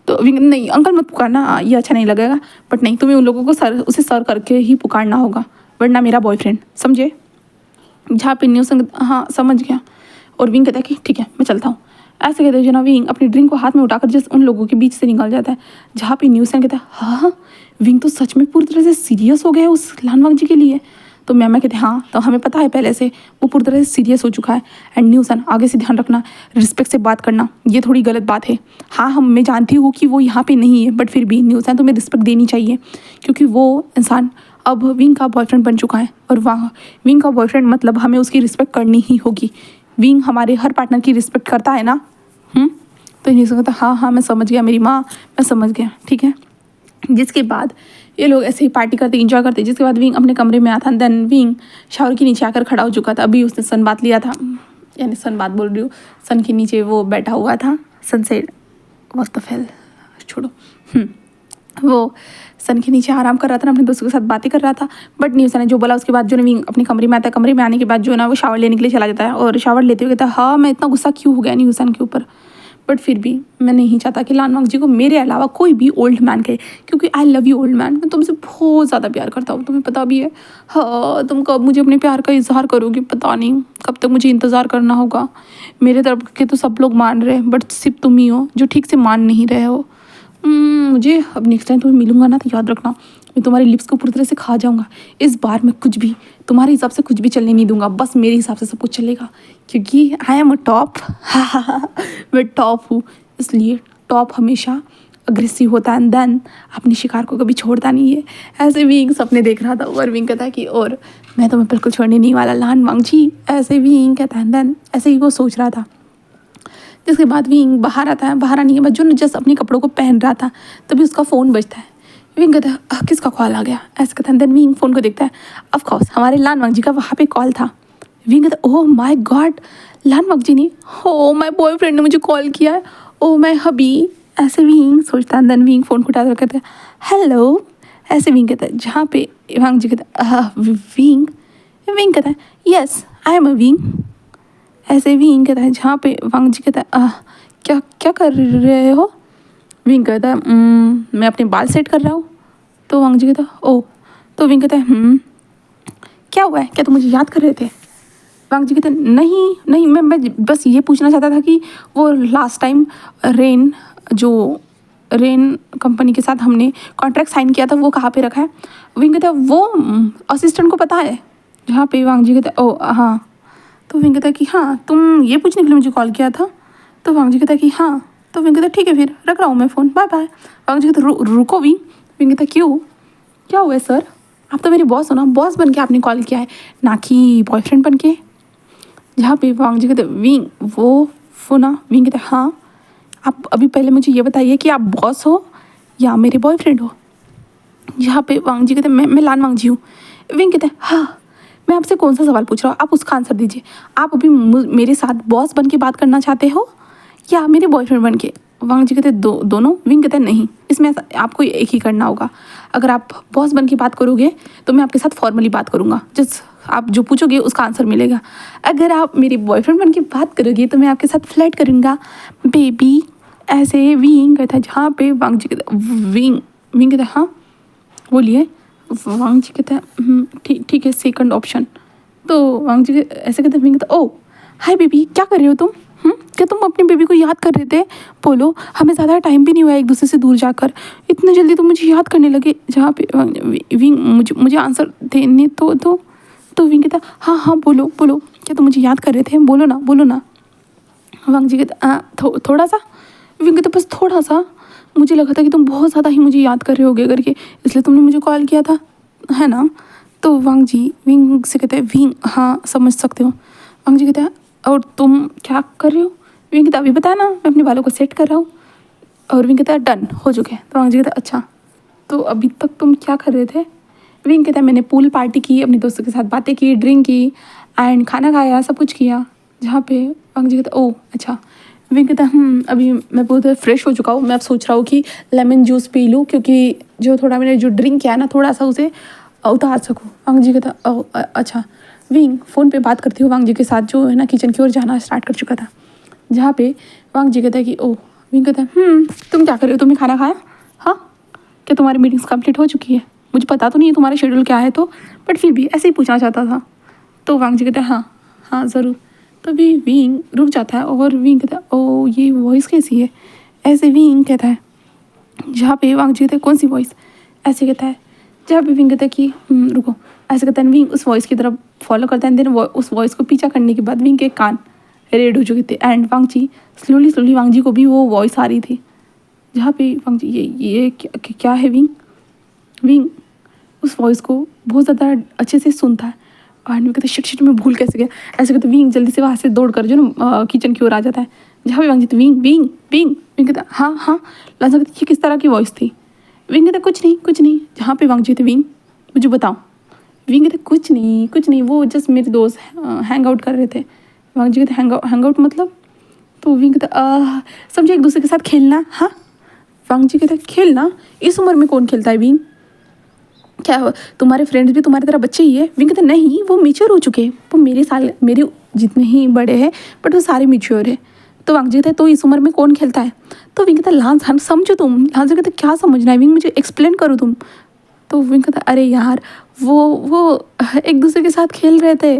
तो नहीं अंकल मत पुकारना, ये अच्छा नहीं लगेगा। बट नहीं, तुम्हें उन लोगों को सर, उसे सर करके ही पुकारना होगा, वरना मेरा बॉयफ्रेंड, समझे। जहाँ पे न्यू संग, हाँ समझ गया। और विंग कहता है कि ठीक है मैं चलता हूँ। ऐसे कहते हैं विंग अपनी ड्रिंक को हाथ में उठाकर जस्ट उन लोगों के बीच से निकल जाता है। जहाँ पे न्यू संग कहता है हाँ विंग तो सच में पूरी तरह से सीरियस हो गया है उस लानवांग जी के लिए। तो मैम कहते हैं हाँ, तो हमें पता है पहले से वो पूरी तरह से सीरियस हो चुका है। एंड न्यूसन आगे से ध्यान रखना, रिस्पेक्ट से बात करना, ये थोड़ी गलत बात है। हाँ मैं जानती हूँ कि वो यहाँ पे नहीं है, बट फिर भी न्यूसन तुम्हें रिस्पेक्ट देनी चाहिए, क्योंकि वो इंसान अब विंग का बॉयफ्रेंड बन चुका है। और वहाँ विंग का बॉयफ्रेंड मतलब हमें उसकी रिस्पेक्ट करनी ही होगी। विंग हमारे हर पार्टनर की रिस्पेक्ट करता है ना। तो न्यूसन कहता हाँ मैं समझ गया मेरी माँ, मैं समझ गया, ठीक है। जिसके बाद ये लोग ऐसे ही पार्टी करते इंजॉय करते। जिसके बाद विंग अपने कमरे में आता, देन विंग शावर के नीचे आकर खड़ा हो चुका था। अभी उसने सन बात लिया था, यानी सन बात बोल रही हूँ, सन के नीचे वो बैठा हुआ था। सनसेट वक्त फेल, छोड़ो। वो सन के नीचे आराम कर रहा था ना, अपने दोस्तों के साथ बातें कर रहा था। बट न्यूसन ने जो बोला उसके बाद जो ना विंग अपने कमरे में आता है। कमरे में आने के बाद जो ना वो शावर लेने के लिए चला जाता है। और शावर लेते हुए कहता है हाँ मैं इतना गुस्सा क्यों हो गया न्यूसन के ऊपर। बट फिर भी मैं नहीं चाहता कि लानवांग जी को मेरे अलावा कोई भी ओल्ड मैन कहे, क्योंकि आई लव यू ओल्ड मैन। मैं तुमसे बहुत ज़्यादा प्यार करता हूँ, तुम्हें पता भी है। हाँ तुम कब मुझे अपने प्यार का इजहार करोगे पता नहीं, कब तक मुझे इंतज़ार करना होगा। मेरे तरफ के तो सब लोग मान रहे हैं, बट सिर्फ तुम ही हो जो ठीक से मान नहीं रहे हो। मुझे अब नेक्स्ट टाइम तुम्हें मिलूंगा ना तो याद रखना, मैं तुम्हारी लिप्स को पूरी तरह से खा जाऊंगा। इस बार मैं कुछ भी तुम्हारे हिसाब से कुछ भी चलने नहीं दूंगा, बस मेरे हिसाब से सब कुछ चलेगा, क्योंकि आई एम अ टॉप। मैं टॉप हूँ, इसलिए टॉप हमेशा अग्रेसिव होता है एंड देन अपने शिकार को कभी छोड़ता नहीं है। ऐसे विंग सपने देख रहा था और विंग कहता है कि और मैं तुम्हें बिल्कुल छोड़ने नहीं वाला लानवांग जी, ऐसे विंग कहता है। देन ऐसे ही वो सोच रहा था। जिसके बाद विंग बाहर आता है। बाहर आने के बाद जो जस्ट अपने कपड़ों को पहन रहा था तभी उसका फ़ोन बजता है। विंग कहता है किसका कॉल आ गया, ऐसे कहता है। देन विंग फ़ोन को देखता है, ऑफ कोर्स हमारे लानवांग जी का वहाँ पे कॉल था। विंग कहता है ओह माय गॉड, लानवांग जी ने, ओ माय बॉयफ्रेंड ने मुझे कॉल किया है, ओ माय हबी। ऐसे विंग सोचता है। देन विंग फ़ोन को उठाकर कहता है हेलो। ऐसे विंग कहता है, जहाँ पे वांग जी कहता है विंग। विंग कहता है yes I am a wing. ऐसे विंग कहता है, जहाँ पे वांग जी कहता है क्या क्या कर रहे हो। विंग कहता है मैं अपने बाल सेट कर रहा हूँ। तो वांग जी कहता है ओह। तो विंग कहता है क्या हुआ है, क्या तुम मुझे याद कर रहे थे। वांग जी कहते हैं नहीं नहीं, मैं बस ये पूछना चाहता था कि वो लास्ट टाइम रेन कंपनी के साथ हमने कॉन्ट्रैक्ट साइन किया था वो कहाँ पे रखा है। विंग कहता है वो असिस्टेंट को पता है। जहाँ पे वांग जी कहते हैं ओ हाँ। तो विंग कहता है कि हाँ तुम ये पूछने के लिए मुझे कॉल किया था। तो वांग जी कहता है कि हाँ। तो विंग कहता है ठीक है फिर रख रहा हूँ मैं फ़ोन, बाय बाय। वांग जी कहते रुको विंग। विंग कहता है क्यों, क्या हुआ है सर, आप तो मेरे बॉस हो ना, बॉस बन के आपने कॉल किया है ना कि बॉयफ्रेंड बन के। जहाँ पे वांग जी कहते विंग वो ना। विंग कहते हाँ, आप अभी पहले मुझे ये बताइए कि आप बॉस हो या मेरे बॉयफ्रेंड हो। यहाँ पे वांग जी कहते मैं लानवांग जी हूँ। विंग कहते हाँ, मैं आपसे कौन सा सवाल पूछ रहा हूँ, आप उसका आंसर दीजिए। आप अभी मेरे साथ बॉस बन के बात करना चाहते हो या मेरे बॉयफ्रेंड बन के। वांग जी कहते दोनों। विंग कहते नहीं, इसमें आपको एक ही करना होगा। अगर आप बॉस बन के बात करोगे तो मैं आपके साथ फॉर्मली बात करूँगा, जस्ट आप जो पूछोगे उसका आंसर मिलेगा। अगर आप मेरे बॉयफ्रेंड बन के बात करोगे तो मैं आपके साथ फ्लर्ट करूँगा बेबी। ऐसे विंग कहता है, जहाँ पे वांग जी कहता विंग कहता है हाँ बोलिए। वांग जी कहता है ठीक है सेकंड ऑप्शन। तो वांग जी ऐसे कहते हैं। विंग कहता है ओ हाय बेबी, क्या कर रहे हो तुम, क्या तुम अपने बेबी को याद कर रहे थे, बोलो हमें ज़्यादा टाइम भी नहीं हुआ एक दूसरे से दूर जाकर, इतने जल्दी तुम मुझे याद करने लगे। जहाँ पे विंग मुझे आंसर देने तो विंग कहता हाँ हाँ बोलो बोलो, क्या तुम मुझे याद कर रहे थे, बोलो ना। वांग जी कहता थोड़ा सा। विंग कहता बस थोड़ा सा, मुझे लगा था कि तुम बहुत ज़्यादा ही मुझे याद कर रहे होगे करके, इसलिए तुमने मुझे कॉल किया था, है ना। तो वांग जी विंग से कहते हैं विंग हाँ समझ सकते हो। वांग जी कहते हैं और तुम क्या कर रहे हो। विंग कहता अभी बताया ना, मैं अपने बालों को सेट कर रहा हूँ। और विंग कहता है डन हो चुके हैं। तो वांग जी कहता है अच्छा तो अभी तक तुम क्या कर रहे थे? विंग कहता है मैंने पूल पार्टी की, अपने दोस्तों के साथ बातें की, ड्रिंक की एंड खाना खाया, सब कुछ किया। जहाँ पे वांग जी कहता है ओह अच्छा। विंग कहता है अभी मैं बहुत फ्रेश हो चुका हूँ, मैं अब सोच रहा हूँ कि लेमन जूस पी लूँ, क्योंकि जो थोड़ा मैंने जो ड्रिंक किया ना थोड़ा सा उसे उतार सकूँ। वांग जी कहता है ओह अच्छा। विंग फ़ोन पे बात करती हूँ वांग जी के साथ, जो है ना किचन की ओर जाना स्टार्ट कर चुका था। जहाँ पे वांग जी कहता है कि ओह। विंग कहता है तुम क्या कर रहे हो, तुमने खाना खाया? हाँ, क्या तुम्हारी मीटिंग्स कंप्लीट हो चुकी है? मुझे पता तो नहीं है तुम्हारा शेड्यूल क्या है, तो बट फिर भी ऐसे ही पूछना चाहता था। तो वांग जी कहता है हाँ हाँ ज़रूर। तभी विंग रुक जाता है और विंग कहता है ओ ये वॉइस कैसी है? ऐसे विंग कहता है। जहाँ पे वांग जी कहता है कौन सी वॉइस? ऐसे कहता है। जहाँ पे विंग कहता है कि रुको, ऐसे कहता है। विंग उस वॉइस की तरफ फॉलो करता है। देन उस वॉइस को पीछा करने के बाद विंग के कान रेड हो चुके थे एंड वांग जी स्लोली वांग जी को भी वो वॉइस आ रही थी। जहाँ पे वांग जी ये क्या है? विंग उस वॉइस को बहुत ज़्यादा अच्छे से सुनता है और मैं कहते शिट मैं भूल कैसे गया। ऐसे कहते विंग जल्दी से वहाँ से दौड़ कर जो ना किचन की ओर आ जाता है। जहाँ पे वांग जी विंग विंग विंग विंग कहता हाँ हाँ। लाजा कहती ये किस तरह की वॉइस थी? विंग कहता कुछ नहीं। जहाँ पे वांग जी थे विंग मुझे बताओ। विंग कहते कुछ नहीं वो जस्ट मेरे दोस्त हैंग आउट कर रहे थे। वांग जी कहते हैंग आउट मतलब? तो विंग कहता समझे एक दूसरे के साथ खेलना। हाँ। वांग जी कहते खेलना? इस उम्र में कौन खेलता है विंग? क्या तुम्हारे फ्रेंड्स भी तुम्हारी तरह बच्चे ही है? विंग कहते नहीं वो मेच्योर हो चुके हैं, वो मेरे जितने ही बड़े हैं बट वो सारे मेच्योर है। तो वांग जी कहते तो इस उम्र में कौन खेलता है? तो विंग कहता लांस हम समझो तुम। लांस कहते क्या समझना है विंग, मुझे एक्सप्लेन करो तुम। तो विंग कहता अरे यार वो एक दूसरे के साथ खेल रहे थे,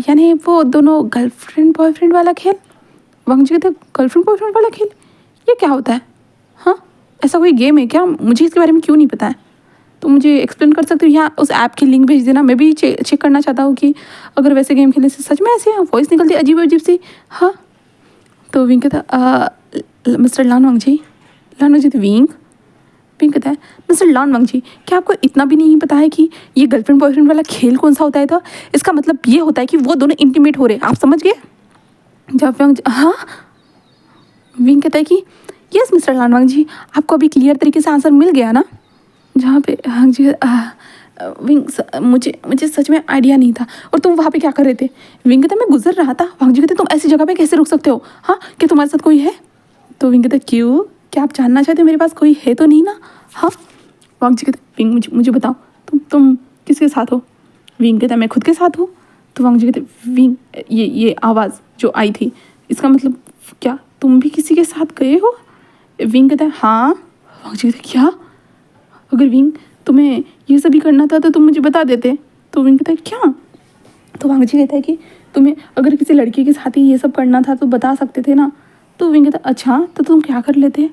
यानी वो दोनों गर्लफ्रेंड बॉयफ्रेंड वाला खेल। वांग जी कहते गर्लफ्रेंड बॉयफ्रेंड वाला खेल ये क्या होता है? हाँ, ऐसा कोई गेम है क्या? मुझे इसके बारे में क्यों नहीं पता है, तो मुझे एक्सप्लेन कर सकते हो? यहाँ उस ऐप की लिंक भेज देना, मैं भी चेक करना चाहता हूँ कि अगर वैसे गेम खेलने से सच में ऐसे वॉइस निकलती है अजीब अजीब सी। हाँ। तो विंग कहता मिस्टर लॉन वांग जी तो विंग कहता है मिस्टर लॉन वांग जी क्या आपको इतना भी नहीं पता है कि ये गर्लफ्रेंड बॉयफ्रेंड वाला खेल कौन सा होता है? तो इसका मतलब ये होता है कि वो दोनों इंटीमेट हो रहे हैं, आप समझ गए? जब वांग जी हाँ। विंग कहता है कि यस मिस्टर लॉन वांग जी आपको अभी क्लियर तरीके से आंसर मिल गया ना? जहाँ पे हाँ जी विंग मुझे सच में आइडिया नहीं था। और तुम वहाँ पे क्या कर रहे थे? विंग कहता मैं गुजर रहा था। वांग जी कहते तुम ऐसी जगह पे कैसे रुक सकते हो? हाँ, क्या तुम्हारे साथ कोई है? तो विंग कहता क्यों, क्या आप जानना चाहते हो मेरे पास कोई है तो नहीं ना? हाँ। वांग जी कहते विंग मुझे बताओ तुम किसके साथ हो? विंग कहता मैं खुद के साथ हूँ। तो वांग जी कहते विंग ये आवाज़ जो आई थी इसका मतलब क्या तुम भी किसी के साथ गए हो? विंग कहता हाँ। वांग जी कहते क्या? अगर विंग तुम्हें ये सब भी करना था तो तुम मुझे बता देते। तो विंग कहता है क्या? तो वांग जी कहता है कि तुम्हें अगर किसी लड़की के साथ ही ये सब करना था तो बता सकते थे ना? तो विंग कहता है अच्छा तो तुम क्या कर लेते?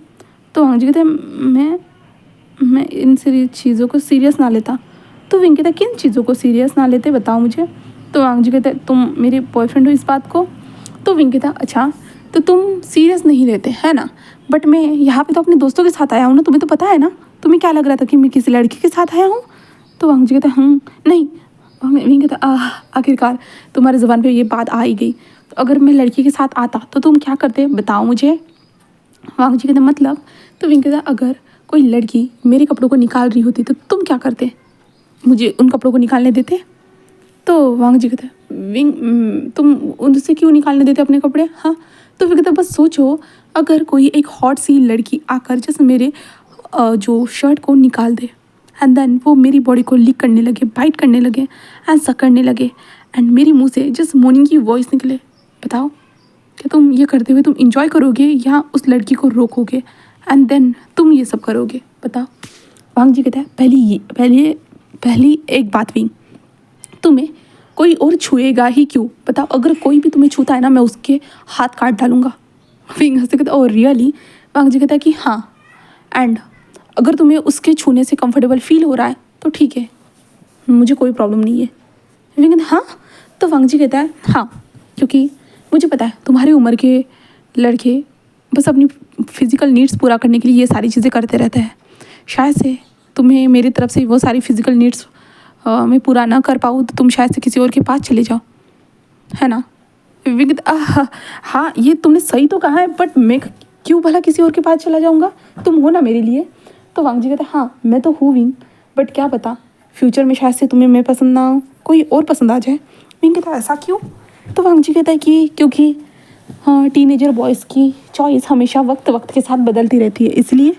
तो वांग जी कहता है मैं इन सारी चीज़ों को सीरियस ना लेता। तो विंग कहता है किन चीज़ों को सीरियस ना लेते बताओ मुझे। तो वांग जी कहता है तुम मेरे बॉयफ्रेंड हो इस बात को। तो विंग कहता है अच्छा तो तुम सीरियस नहीं लेते है ना, बट मैं यहाँ पे तो अपने दोस्तों के साथ आया हूँ ना, तुम्हें तो पता है ना, तुम्हें क्या लग रहा था कि मैं किसी लड़की के साथ आया हूँ? तो वांग जी कहता नहीं। विंग कहता आखिरकार तुम्हारे ज़ुबान पे ये बात आ ही गई, तो अगर मैं लड़की के साथ आता तो तुम क्या करते बताओ मुझे? वांग जी कहते मतलब? तो विंग कहता अगर कोई लड़की मेरे कपड़ों को निकाल रही होती तो तुम क्या करते, मुझे उन कपड़ों को निकालने देते? तो वांग जी कहते विंग तुम उनसे क्यों निकालने देते अपने कपड़े? हाँ। तो फिर कहता बस सोचो अगर कोई एक हॉट सी लड़की आकर जैसे मेरे जो शर्ट को निकाल दे एंड देन वो मेरी बॉडी को लिक करने लगे, बाइट करने लगे एंड सक करने लगे एंड मेरी मुंह से जस्ट मोर्निंग की वॉइस निकले, बताओ क्या तुम ये करते हुए तुम इंजॉय करोगे या उस लड़की को रोकोगे एंड देन तुम ये सब करोगे बताओ? वांग जी कहता है पहली एक बात विंग, तुम्हें कोई और छुएगा ही क्यों बताओ? अगर कोई भी तुम्हें छूता है ना मैं उसके हाथ काट डालूंगा। विंग हंसते कहता ओ रियली? वांग जी कहता है कि हाँ, एंड अगर तुम्हें उसके छूने से कंफर्टेबल फील हो रहा है तो ठीक है, मुझे कोई प्रॉब्लम नहीं है। विंग कहता हाँ। तो वांग जी कहता है हाँ, क्योंकि मुझे पता है तुम्हारी उम्र के लड़के बस अपनी फिज़िकल नीड्स पूरा करने के लिए ये सारी चीज़ें करते रहते हैं, शायद से तुम्हें मेरी तरफ से वो सारी फिज़िकल नीड्स मैं पूरा ना कर पाऊँ तो तुम शायद से किसी और के पास चले जाओ, है ना? विंग हाँ ये तुमने सही तो कहा है, बट मैं क्यों भला किसी और के पास चला जाऊँगा, तुम हो ना मेरे लिए। तो वांग जी कहता है हाँ मैं तो हूँ विंग, बट क्या पता फ्यूचर में शायद से तुम्हें मैं पसंद ना आऊँ, कोई और पसंद आ जाए। विंग कहता है ऐसा क्यों। तो वांग जी कहता है कि क्योंकि हाँ टीनेजर बॉयज़ की चॉइस हमेशा वक्त वक्त के साथ बदलती रहती है इसलिए।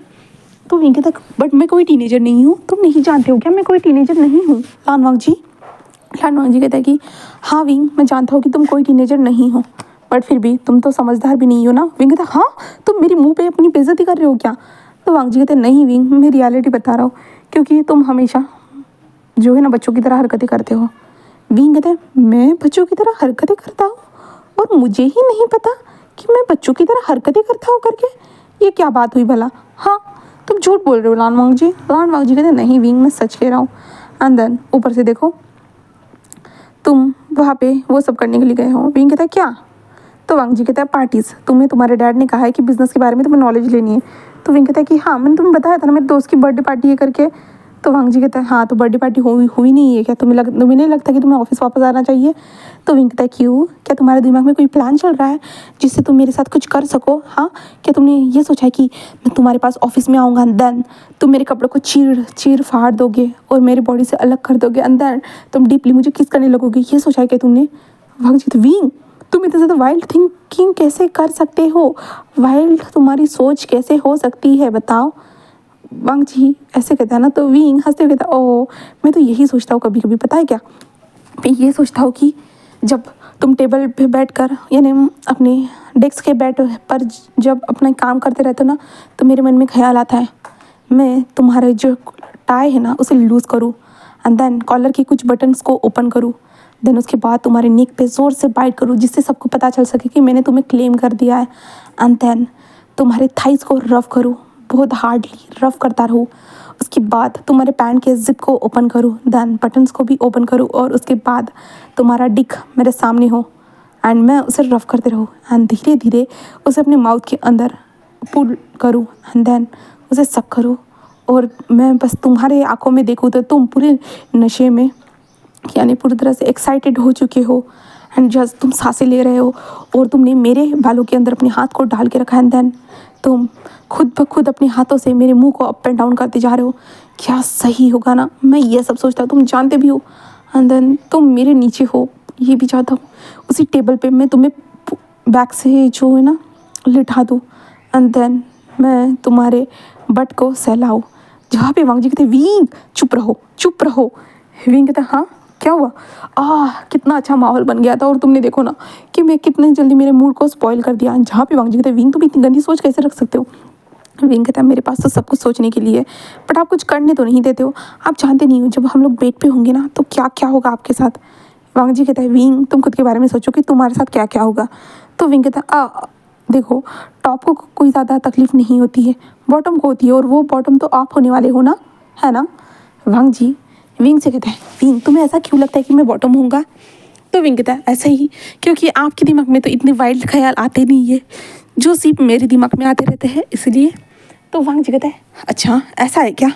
तो विंग कहता है बट मैं कोई टीनेजर नहीं हूँ, तुम नहीं जानते हो क्या मैं कोई टीनेजर नहीं हूँ। लानवांग जी कहता है कि हाँ विंग मैं जानता हूँ कि तुम कोई टीनेजर नहीं हो, बट फिर भी तुम तो समझदार भी नहीं हो ना। विंग कहता है हाँ तुम मेरे मुंह पे अपनी बेइज्जती कर रहे हो क्या। तो वांग जी कहते हैं नहीं विंग मैं रियलिटी बता रहा हूँ, क्योंकि तुम हमेशा जो है ना बच्चों की तरह हरकतें करते हो। विंग कहते हैं मैं बच्चों की तरह हरकतें करता हूँ और मुझे ही नहीं पता कि मैं बच्चों की तरह हरकतें करता हूँ करके, ये क्या बात हुई भला। हाँ तुम झूठ बोल रहे हो लानवांग जी। लानवांग जी कहते हैं नहीं विंग मैं सच कह रहा हूँ। एंड देन ऊपर से देखो तुम वहाँ पे वो सब करने के लिए गए हो। विंग कहता है क्या। तो वांग जी कहता है पार्टीज़, तुम्हें तुम्हारे डैड ने कहा है कि बिज़नेस के बारे में तुम्हें नॉलेज लेनी है। तो विंग कहता है कि हाँ मैंने तुम्हें बताया था ना मेरे दोस्त की बर्थडे पार्टी है करके। तो वांग जी कहता है हाँ तो बर्थडे पार्टी हुई नहीं है क्या, तुम्हें नहीं लगता कि तुम्हें ऑफिस वापस आना चाहिए। तो विंग कहता है क्यों, क्या तुम्हारे दिमाग में कोई प्लान चल रहा है जिससे तुम मेरे साथ कुछ कर सको। हाँ क्या तुमने ये सोचा है कि मैं तुम्हारे पास ऑफिस में आऊँगा देन तुम मेरे कपड़ों को चीर फाड़ दोगे और मेरी बॉडी से अलग कर दोगे, अंदर तुम डीपली मुझे किस करने लगोगे, ये सोचा है क्या तुमने। वांग जी तो विंग तुम इतने ज़्यादा वाइल्ड थिंकिंग कैसे कर सकते हो, वाइल्ड तुम्हारी सोच कैसे हो सकती है बताओ। वांग जी ऐसे कहता है ना। तो विंग हंसते हुए कहता है ओह मैं तो यही सोचता हूँ कभी कभी, पता है क्या मैं ये सोचता हूँ कि जब तुम टेबल पे बैठ कर यानी अपने डेस्क के बैठ पर जब अपना काम करते रहते हो ना, तो मेरे मन में ख्याल आता है मैं तुम्हारे जो टाई है ना उसे लूज़ करूँ एंड देन कॉलर के कुछ बटन्स को ओपन करूँ, देन उसके बाद तुम्हारे नेक पे ज़ोर से बाइट करूँ जिससे सबको पता चल सके कि मैंने तुम्हें क्लेम कर दिया है। एंड देन तुम्हारे थाइस को रफ करूँ, बहुत हार्डली रफ करता रहूँ। उसके बाद तुम्हारे पैंट के जिप को ओपन करूँ, देन बटन्स को भी ओपन करूँ और उसके बाद तुम्हारा डिक मेरे सामने हो एंड मैं उसे रफ करते रहूँ एंड धीरे धीरे उसे अपने माउथ के अंदर पुल करूँ एंड देन उसे सक करूँ और मैं बस तुम्हारे आंखों में देखूँ तो तुम पूरे नशे में यानी पूरी तरह से एक्साइटेड हो चुके हो एंड जस्ट तुम सांसें ले रहे हो और तुमने मेरे बालों के अंदर अपने हाथ को डाल के रखा है एंड देन तुम खुद ब खुद अपने हाथों से मेरे मुंह को अप एंड डाउन करते जा रहे हो। क्या सही होगा ना, मैं ये सब सोचता हूँ तुम जानते भी हो। एंड देन तुम मेरे नीचे हो ये भी चाहता हूँ, उसी टेबल पे मैं तुम्हें बैक से जो है ना लिटा दूँ एंड देन मैं तुम्हारे बट को सहलाऊँ। जहाँ पे वांग जी कहते विंग चुप रहो। विंग कहता हाँ क्या हुआ, कितना अच्छा माहौल बन गया था और तुमने देखो ना कि मैं कितने जल्दी मेरे मूड को स्पॉइल कर दिया। जहाँ पे वांग जी कहते विंग तुम इतनी गंदी सोच कैसे रख सकते हो। विंग कहता है मेरे पास तो सब कुछ सोचने के लिए बट आप कुछ करने तो नहीं देते हो, आप जानते नहीं हो जब हम लोग बेड पे होंगे ना तो क्या क्या होगा आपके साथ। वांग जी कहता है विंग तुम खुद के बारे में सोचो कि तुम्हारे साथ क्या क्या होगा। तो विंग कहता है देखो टॉप को कोई ज़्यादा तकलीफ नहीं होती है, बॉटम को होती है और वो बॉटम तो आप होने वाले हो ना, है ना। वांग जी विंग से कहता है विंग तुम्हें ऐसा क्यों लगता है कि मैं बॉटम होऊंगा। तो विंग कहता है ऐसा ही क्योंकि आपके दिमाग में तो इतने वाइल्ड ख्याल आते नहीं है जो सिर्फ मेरे दिमाग में आते रहते हैं इसलिए। तो वांग जी कहता है अच्छा ऐसा है क्या,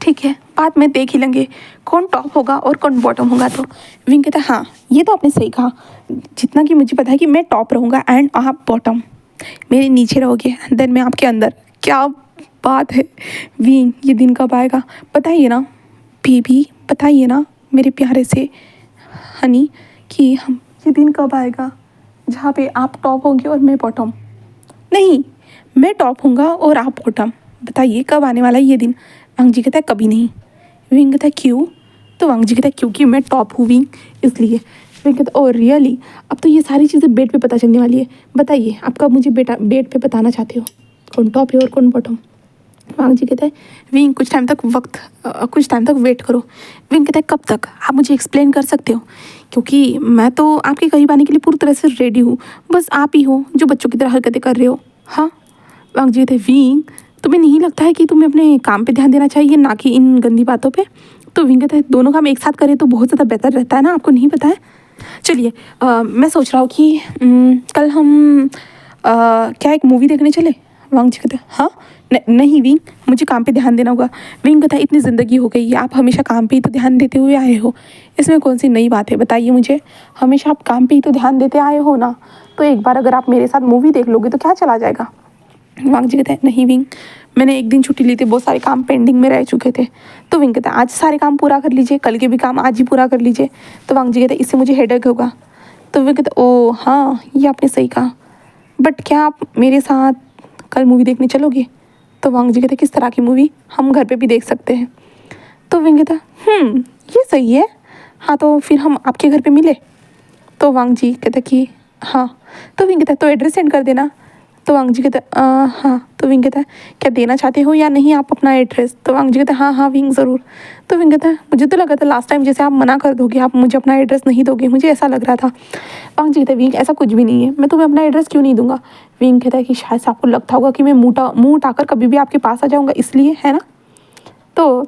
ठीक है बाद में देख ही लेंगे कौन टॉप होगा और कौन बॉटम होगा। तो विंग कहता है हाँ ये तो आपने सही कहा, जितना कि मुझे पता है कि मैं टॉप रहूँगा एंड आप बॉटम मेरे नीचे रहोगे एंड देन मैं आपके अंदर। क्या बात है विंग, ये दिन कब आएगा बताइए ना बेबी, बताइए ना मेरे प्यारे से हनी कि हम ये दिन कब आएगा जहाँ पे आप टॉप होंगे और मैं बॉटम। नहीं मैं टॉप होऊंगा और आप बॉटम, बताइए कब आने वाला है ये दिन। वांग जी कहता है कभी नहीं। विंग कहता है क्यों। तो वांग जी कहता है क्योंकि मैं टॉप हूँ विंग इसलिए। विंग कहता है ओह रियली, अब तो ये सारी चीज़ें बेड पे पता चलने वाली है, बताइए आप कब मुझे बेड पे बताना चाहते हो कौन टॉप है और कौन बॉटम। वांग जी कहता है विंग कुछ टाइम तक वेट करो। विंग कहता है कब तक, आप मुझे एक्सप्लेन कर सकते हो क्योंकि मैं तो आपके करीब आने के लिए पूरी तरह से रेडी हूँ, बस आप ही हो जो बच्चों की तरह हरकतें कर रहे हो। हाँ वांग जी कहते हैं विंग तुम्हें नहीं लगता है कि तुम्हें अपने काम पे ध्यान देना चाहिए ना कि इन गंदी बातों पे। तो विंग कहता है दोनों काम एक साथ करें तो बहुत ज़्यादा बेहतर रहता है ना, आपको नहीं पता है। चलिए मैं सोच रहा हूँ कि कल हम क्या एक मूवी देखने चले। वांग जी कहते हैं हाँ नहीं विंग मुझे काम पे ध्यान देना होगा। विंग कहता है इतनी ज़िंदगी हो गई है आप हमेशा काम पे ही तो ध्यान देते हुए आए हो, इसमें कौन सी नई बात है बताइए मुझे, हमेशा आप काम पे ही तो ध्यान देते आए हो ना, तो एक बार अगर आप मेरे साथ मूवी देख लोगे तो क्या चला जाएगा। वांग जी कहते हैं नहीं विंग, मैंने एक दिन छुट्टी ली थी, बहुत सारे काम पेंडिंग में रह चुके थे। तो विंग कहता है आज सारे काम पूरा कर लीजिए, कल के भी काम आज ही पूरा कर लीजिए। तो वांग जी कहते हैं इससे मुझे हेडेक होगा। तो विंग कहते ओ हाँ ये आपने सही कहा, बट क्या आप मेरे साथ कल मूवी देखने चलोगे? तो वांग जी कहते किस तरह की मूवी? हम घर पे भी देख सकते हैं। तो विंग कहता ये सही है, हाँ तो फिर हम आपके घर पे मिले। तो वांग जी कहता कि हाँ। तो विंग कहता तो एड्रेस सेंड कर देना। तो वांग जी कहता हाँ। तो विंग कहता है क्या देना चाहते हो या नहीं आप अपना एड्रेस? तो वांग जी कहता हाँ हाँ विंग ज़रूर। तो विंग कहता है मुझे तो लगा था लास्ट टाइम जैसे आप मना कर दोगे, आप मुझे अपना एड्रेस नहीं दोगे, मुझे ऐसा लग रहा था। वांग जी कहता है विंग ऐसा कुछ भी नहीं है, मैं तुम्हें अपना एड्रेस क्यों नहीं दूंगा? विंग कहता है कि शायद से आपको लगता होगा कि मैं मुँह उठाकर कभी भी आपके पास आ जाऊँगा, इसलिए, है ना? तो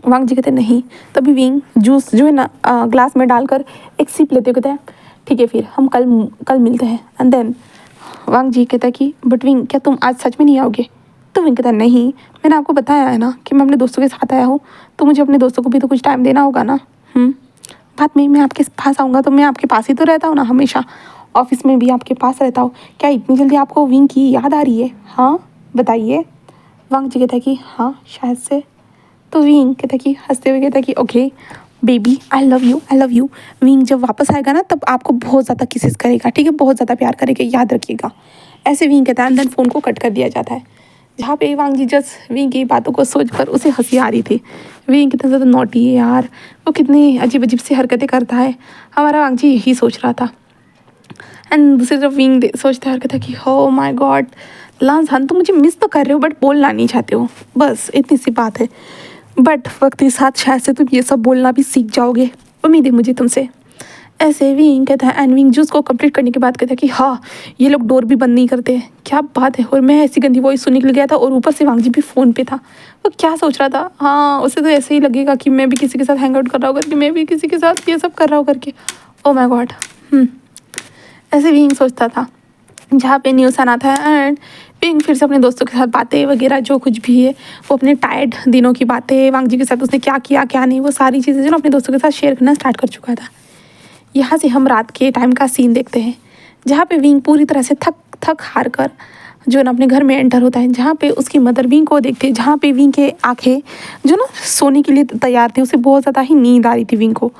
वांग जी कहते नहीं। तभी विंग जूस जो है ना ग्लास में डालकर एक सिप लेते कहते हैं ठीक है फिर हम कल मिलते हैं। एंड देन वांग जी कहता है कि बट विंग क्या तुम आज सच में नहीं आओगे? तो विंग कहता है नहीं, मैंने आपको बताया है ना कि मैं अपने दोस्तों के साथ आया हूँ, तो मुझे अपने दोस्तों को भी तो कुछ टाइम देना होगा ना। बाद में मैं आपके पास आऊँगा तो मैं आपके पास ही तो रहता हूँ ना, हमेशा ऑफिस में भी आपके पास रहता हूँ। क्या इतनी जल्दी आपको विंग की याद आ रही है? हाँ बताइए। वांग जी कहता है कि हाँ शायद से। तो विंग कहता कि हंसते हुए कहता कि okay baby I love you, I love you. Wing जब वापस आएगा ना तब आपको बहुत ज़्यादा किसेस करेगा, ठीक है, बहुत ज़्यादा प्यार करेगा, याद रखिएगा। ऐसे विंग कहता है एंड देन फ़ोन को कट कर दिया जाता है। जहाँ पे वांग जी जस्ट विंग की बातों को सोच कर उसे हंसी आ रही थी। विंग कितना ज़्यादा नॉटी है यार, वो कितनी अजीब अजीब सी हरकतें करता है। हमारा वांग जी यही सोच रहा था। एंड दूसरी तरफ विंग सोचता है और कहता है कि हो माय गॉड लांस हन, तुम मुझे मिस तो कर रहे हो बट बोलना नहीं चाहते हो, बस इतनी सी बात है। बट वक्त के साथ शायद से तुम ये सब बोलना भी सीख जाओगे, उम्मीद है मुझे तुमसे। ऐसे विंग कहता है एंड विंग जूस को कंप्लीट करने के बाद कहता है कि हाँ ये लोग डोर भी बंद नहीं करते, क्या बात है। और मैं ऐसी गंदी वॉइस सुनने के लिए गया था और ऊपर से वांग जी भी फ़ोन पे था। वो क्या सोच रहा था? हाँ उसे तो ऐसे ही लगेगा कि मैं भी किसी के साथ हैंग आउट कर रहा हूँ करके, मैं भी किसी के साथ ये सब कर रहा हूँ करके। Oh my God. ऐसे विंग सोचता था। जहाँ पे न्यूज़ आना था एंड विंग फिर से अपने दोस्तों के साथ बातें वगैरह जो कुछ भी है वो अपने टायर्ड दिनों की बातें, वांग जी के साथ उसने क्या किया क्या नहीं, वो सारी चीज़ें जो ना अपने दोस्तों के साथ शेयर करना स्टार्ट कर चुका था। यहाँ से हम रात के टाइम का सीन देखते हैं जहाँ पे विंग पूरी तरह से थक हार कर जो ना अपने घर में एंटर होता है, जहाँ पे उसकी मदर विंग को देखते हैं, जहाँ पे विंग के आंखें जो ना सोने के लिए तैयार थी, उसे बहुत ज़्यादा ही नींद आ रही थी विंग को।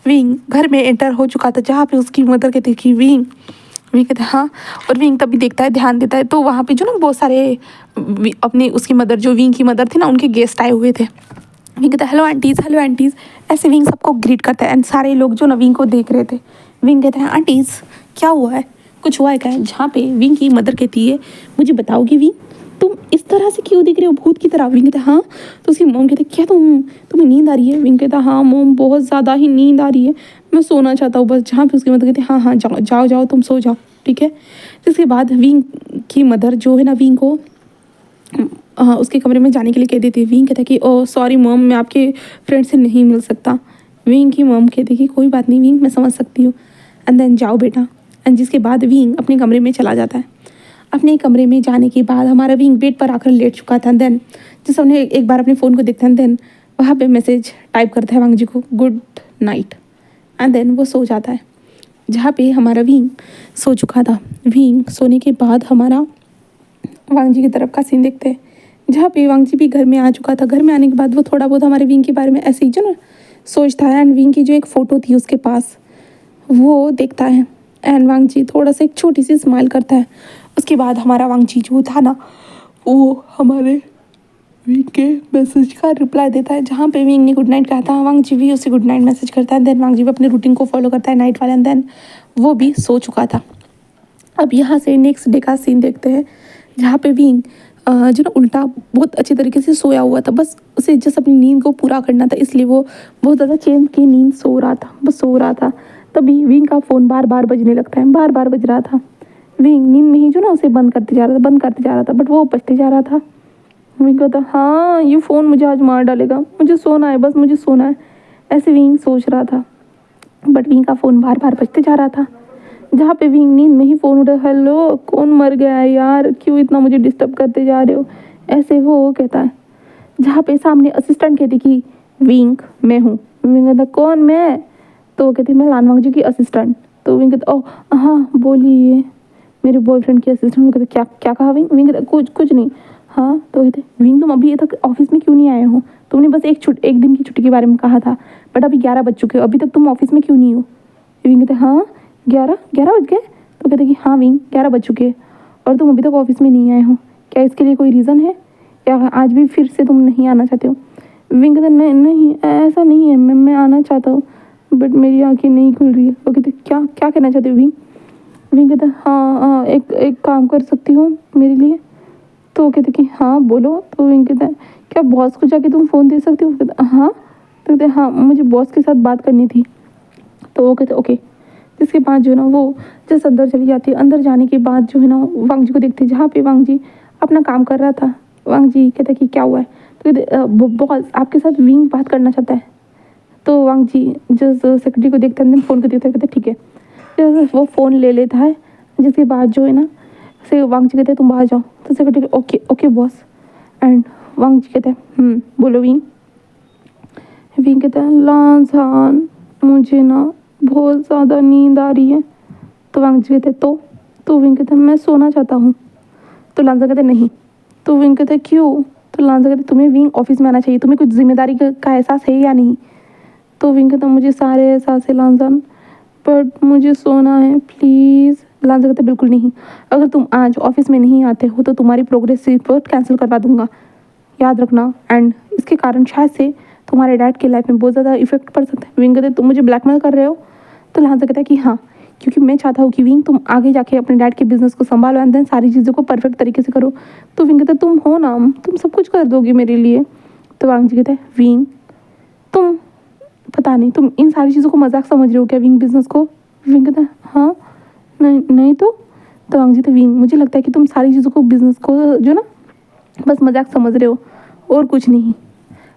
विंग घर में एंटर हो चुका था जहाँ पे उसकी मदर कहती कि विंग कहते हैं हाँ। और विंग तभी देखता है, ध्यान देता है तो वहाँ पे जो ना बहुत सारे अपनी उसकी मदर जो विंग की मदर थी ना उनके गेस्ट आए हुए थे। विंग कहता है हेलो आंटीज़। ऐसे विंग सबको ग्रीट करता है एंड सारे लोग जो ना विंग को देख रहे थे। विंग कहते हैं आंटीज़ क्या हुआ है, कुछ हुआ है क्या? जहाँ पे विंग की मदर कहती है मुझे बताओगी विंग तुम इस तरह से क्यों दिख रहे हो भूत की तरह? विंग कहता है हाँ। तो उसकी मोम कहते क्या तुम्हें नींद आ रही है? विंग कहता हाँ मोम बहुत ज़्यादा ही नींद आ रही है, मैं सोना चाहता हूँ बस। जहाँ पे उसकी मदर कहती है हाँ हाँ जाओ तुम सो जाओ, ठीक है। जिसके बाद विंग की मदर जो है ना विंग को उसके कमरे में जाने के लिए कह देती है। विंग कहता है कि ओ सॉरी मॉम मैं आपके फ्रेंड से नहीं मिल सकता। विंग की मॉम कहती है कि कोई बात नहीं विंग मैं समझ सकती हूँ, एंड देन जाओ बेटा। एंड जिसके बाद विंग अपने कमरे में चला जाता है। अपने कमरे में जाने के बाद हमारा विंग बेड पर आकर लेट चुका था। देन जिस हमने एक बार अपने फ़ोन को देखता है देन वहाँ पे मैसेज टाइप करता है वांग जी को गुड नाइट, एंड देन वो सो जाता है। जहाँ पे हमारा विंग सो चुका था। विंग सोने के बाद हमारा वांग जी की तरफ का सीन देखते हैं जहाँ पे वांग जी भी घर में आ चुका था। घर में आने के बाद वो थोड़ा बहुत हमारे विंग के बारे में ऐसे ही जो ना सोचता है एंड विंग की जो एक फ़ोटो थी उसके पास वो देखता है एंड वांग जी थोड़ा सा एक छोटी सी स्माइल करता है। उसके बाद हमारा वांग जी जो था ना वो हमारे विंग के मैसेज का रिप्लाई देता है। जहाँ पे विंग ने गुड नाइट कहा था वांग जी भी उसे गुड नाइट मैसेज करता है। देन वांग जी भी अपने रूटीन को फॉलो करता है नाइट वाला, एंड देन वो भी सो चुका था। अब यहाँ से नेक्स्ट डे का सीन देखते हैं जहाँ पे विंग जो ना उल्टा बहुत अच्छी तरीके से सोया हुआ था, बस उसे जस्ट अपनी नींद को पूरा करना था इसलिए वो बहुत ज़्यादा चैन की नींद सो रहा था। तभी विंग का फ़ोन बार बार बजने लगता है, बार बार बज रहा था। विंग नींद में ही जो ना उसे बंद करते जा रहा था बट वो बजते जा रहा था। विंग कहता हाँ ये फ़ोन मुझे आज मार डालेगा, मुझे सोना है, बस मुझे सोना है। ऐसे विंग सोच रहा था बट विंग का फ़ोन बार बार बजते जा रहा था। जहाँ पे विंग नींद में ही फ़ोन उठा, हेलो कौन मर गया है यार, क्यों इतना मुझे डिस्टर्ब करते जा रहे हो, ऐसे वो कहता है। जहाँ पे सामने असिस्टेंट कहती कि विंग मैं हूँ। विंग कहता कौन मैं? तो वो कहती मैं लान वांग जी की असिस्टेंट। तो विंग कहता ओह हाँ बोलिए। मेरे बॉयफ्रेंड के असिस्टेंट। वो कहते क्या क्या कहा विंग? विंग कहता कुछ कुछ नहीं। हाँ तो कहते विंग तुम अभी तक ऑफिस में क्यों नहीं आए हो? तुमने बस एक दिन की छुट्टी के बारे में कहा था, बट अभी 11 बज चुके हो, अभी तक तुम ऑफिस में क्यों नहीं हो? विंग कहते हाँ 11 बज गए? तो कहते कि हाँ विंग 11 बज चुके हैं और तुम अभी तक ऑफिस में नहीं आए हो, क्या इसके लिए कोई रीज़न है या आज भी फिर से तुम नहीं आना चाहते हो? विंग कहते नहीं नहीं ऐसा नहीं है, मैं आना चाहता हूँ बट मेरी आंखें नहीं खुल रही है। वो कहते क्या क्या कहना चाहते हो विंग? विंग कहता हाँ एक काम कर सकती हो मेरे लिए? तो वो कहते कि हाँ बोलो। तो विंग कहता है क्या बॉस को जाके तुम फ़ोन दे सकती हो? कहता हाँ। तो कहते हाँ मुझे बॉस के साथ बात करनी थी। तो वो कहते ओके। जिसके बाद जो है ना वो जैसे अंदर चली जाती है। अंदर जाने के बाद जो है ना वांग जी को देखती है जहाँ पे वांग जी अपना काम कर रहा था। वांग जी कहते कि क्या हुआ है? तो कहते बॉस आपके साथ विंग बात करना चाहता है। तो वांग जी जिस सेक्रेटरी को देखते हैं फ़ोन को देखते कहते ठीक है। फिर वो फ़ोन ले लेता है। जिसके बाद जो है ना से वांग जी कहते हैं तुम बाहर जाओ। तो secretary okay okay boss. And Wang ji कहते हैं बोलो विंग। विंग कहता है लांसान मुझे ना बहुत ज़्यादा नींद आ रही है। तो वांग जी कहते तो विंग कहता है मैं सोना चाहता हूँ। तो लांजा कहते नहीं। तो विंग कहते क्यों? तो लांजा कहते तुम्हें विंग ऑफिस में आना चाहिए, तुम्हें कुछ जिम्मेदारी का एहसास है या नहीं? तो विंग कहता मुझे सारे एहसास है लांजान, बट मुझे सोना है प्लीज़। लांजा कहते बिल्कुल नहीं, अगर तुम आज ऑफिस में नहीं आते हो तो तुम्हारी प्रोग्रेस रिपोर्ट कैंसिल करवा दूंगा, याद रखना। एंड इसके कारण शायद से तुम्हारे डैड की लाइफ में बहुत ज़्यादा इफेक्ट पड़ सकता है। विंग कहते तुम मुझे ब्लैकमेल कर रहे हो? तो लांजा कहता है कि हाँ, क्योंकि मैं चाहता हूँ कि विंग तुम आगे जाके अपने डैड के बिजनेस को संभालो एंड देन सारी चीज़ों को परफेक्ट तरीके से करो। तो विंग कहता तुम हो ना, तुम सब कुछ कर दोगी मेरे लिए। तो वांग जी कहते हैं विंग तुम पता नहीं तुम इन सारी चीज़ों को मजाक समझ रहे हो क्या विंग बिजनेस को? विंग कहता है हाँ नहीं नहीं। तो वांग जी तो विंग मुझे लगता है कि तुम सारी चीज़ों को बिजनेस को जो ना बस मजाक समझ रहे हो और कुछ नहीं।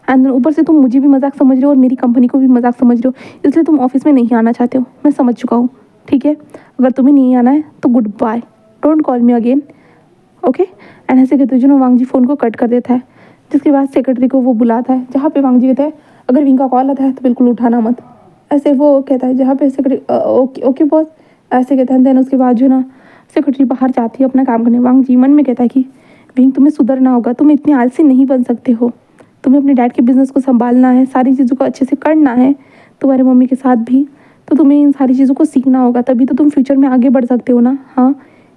एंड ऊपर से तुम मुझे भी मजाक समझ रहे हो और मेरी कंपनी को भी मजाक समझ रहे हो, इसलिए तुम ऑफिस में नहीं आना चाहते हो। मैं समझ चुका हूँ, ठीक है, अगर तुम्हें नहीं आना है तो good bye, don't call me again, okay. And ऐसे कहते जो ना वांग जी फ़ोन को कट कर देता है। जिसके बाद सेक्रेटरी को वो बुलाता है जहाँ पे वांग जी कहता है अगर विंग का कॉल आता है तो बिल्कुल उठाना मत। ऐसे वो कहता है जहाँ पे सेक्रेटरी ओके ओके बॉस ऐसे कहता है। देन उसके बाद जो ना सेक्रेटरी बाहर जाती है अपना काम करने। वांग जी मन में कहता है कि विंग तुम्हें सुधरना होगा, तुम इतने आलसी नहीं बन सकते हो, तुम्हें अपने डैड के बिजनेस को संभालना है, सारी चीज़ों को अच्छे से करना है, तुम्हारे मम्मी के साथ भी। तो तुम्हें इन सारी चीज़ों को सीखना होगा, तभी तो तुम फ्यूचर में आगे बढ़ सकते हो ना। हाँ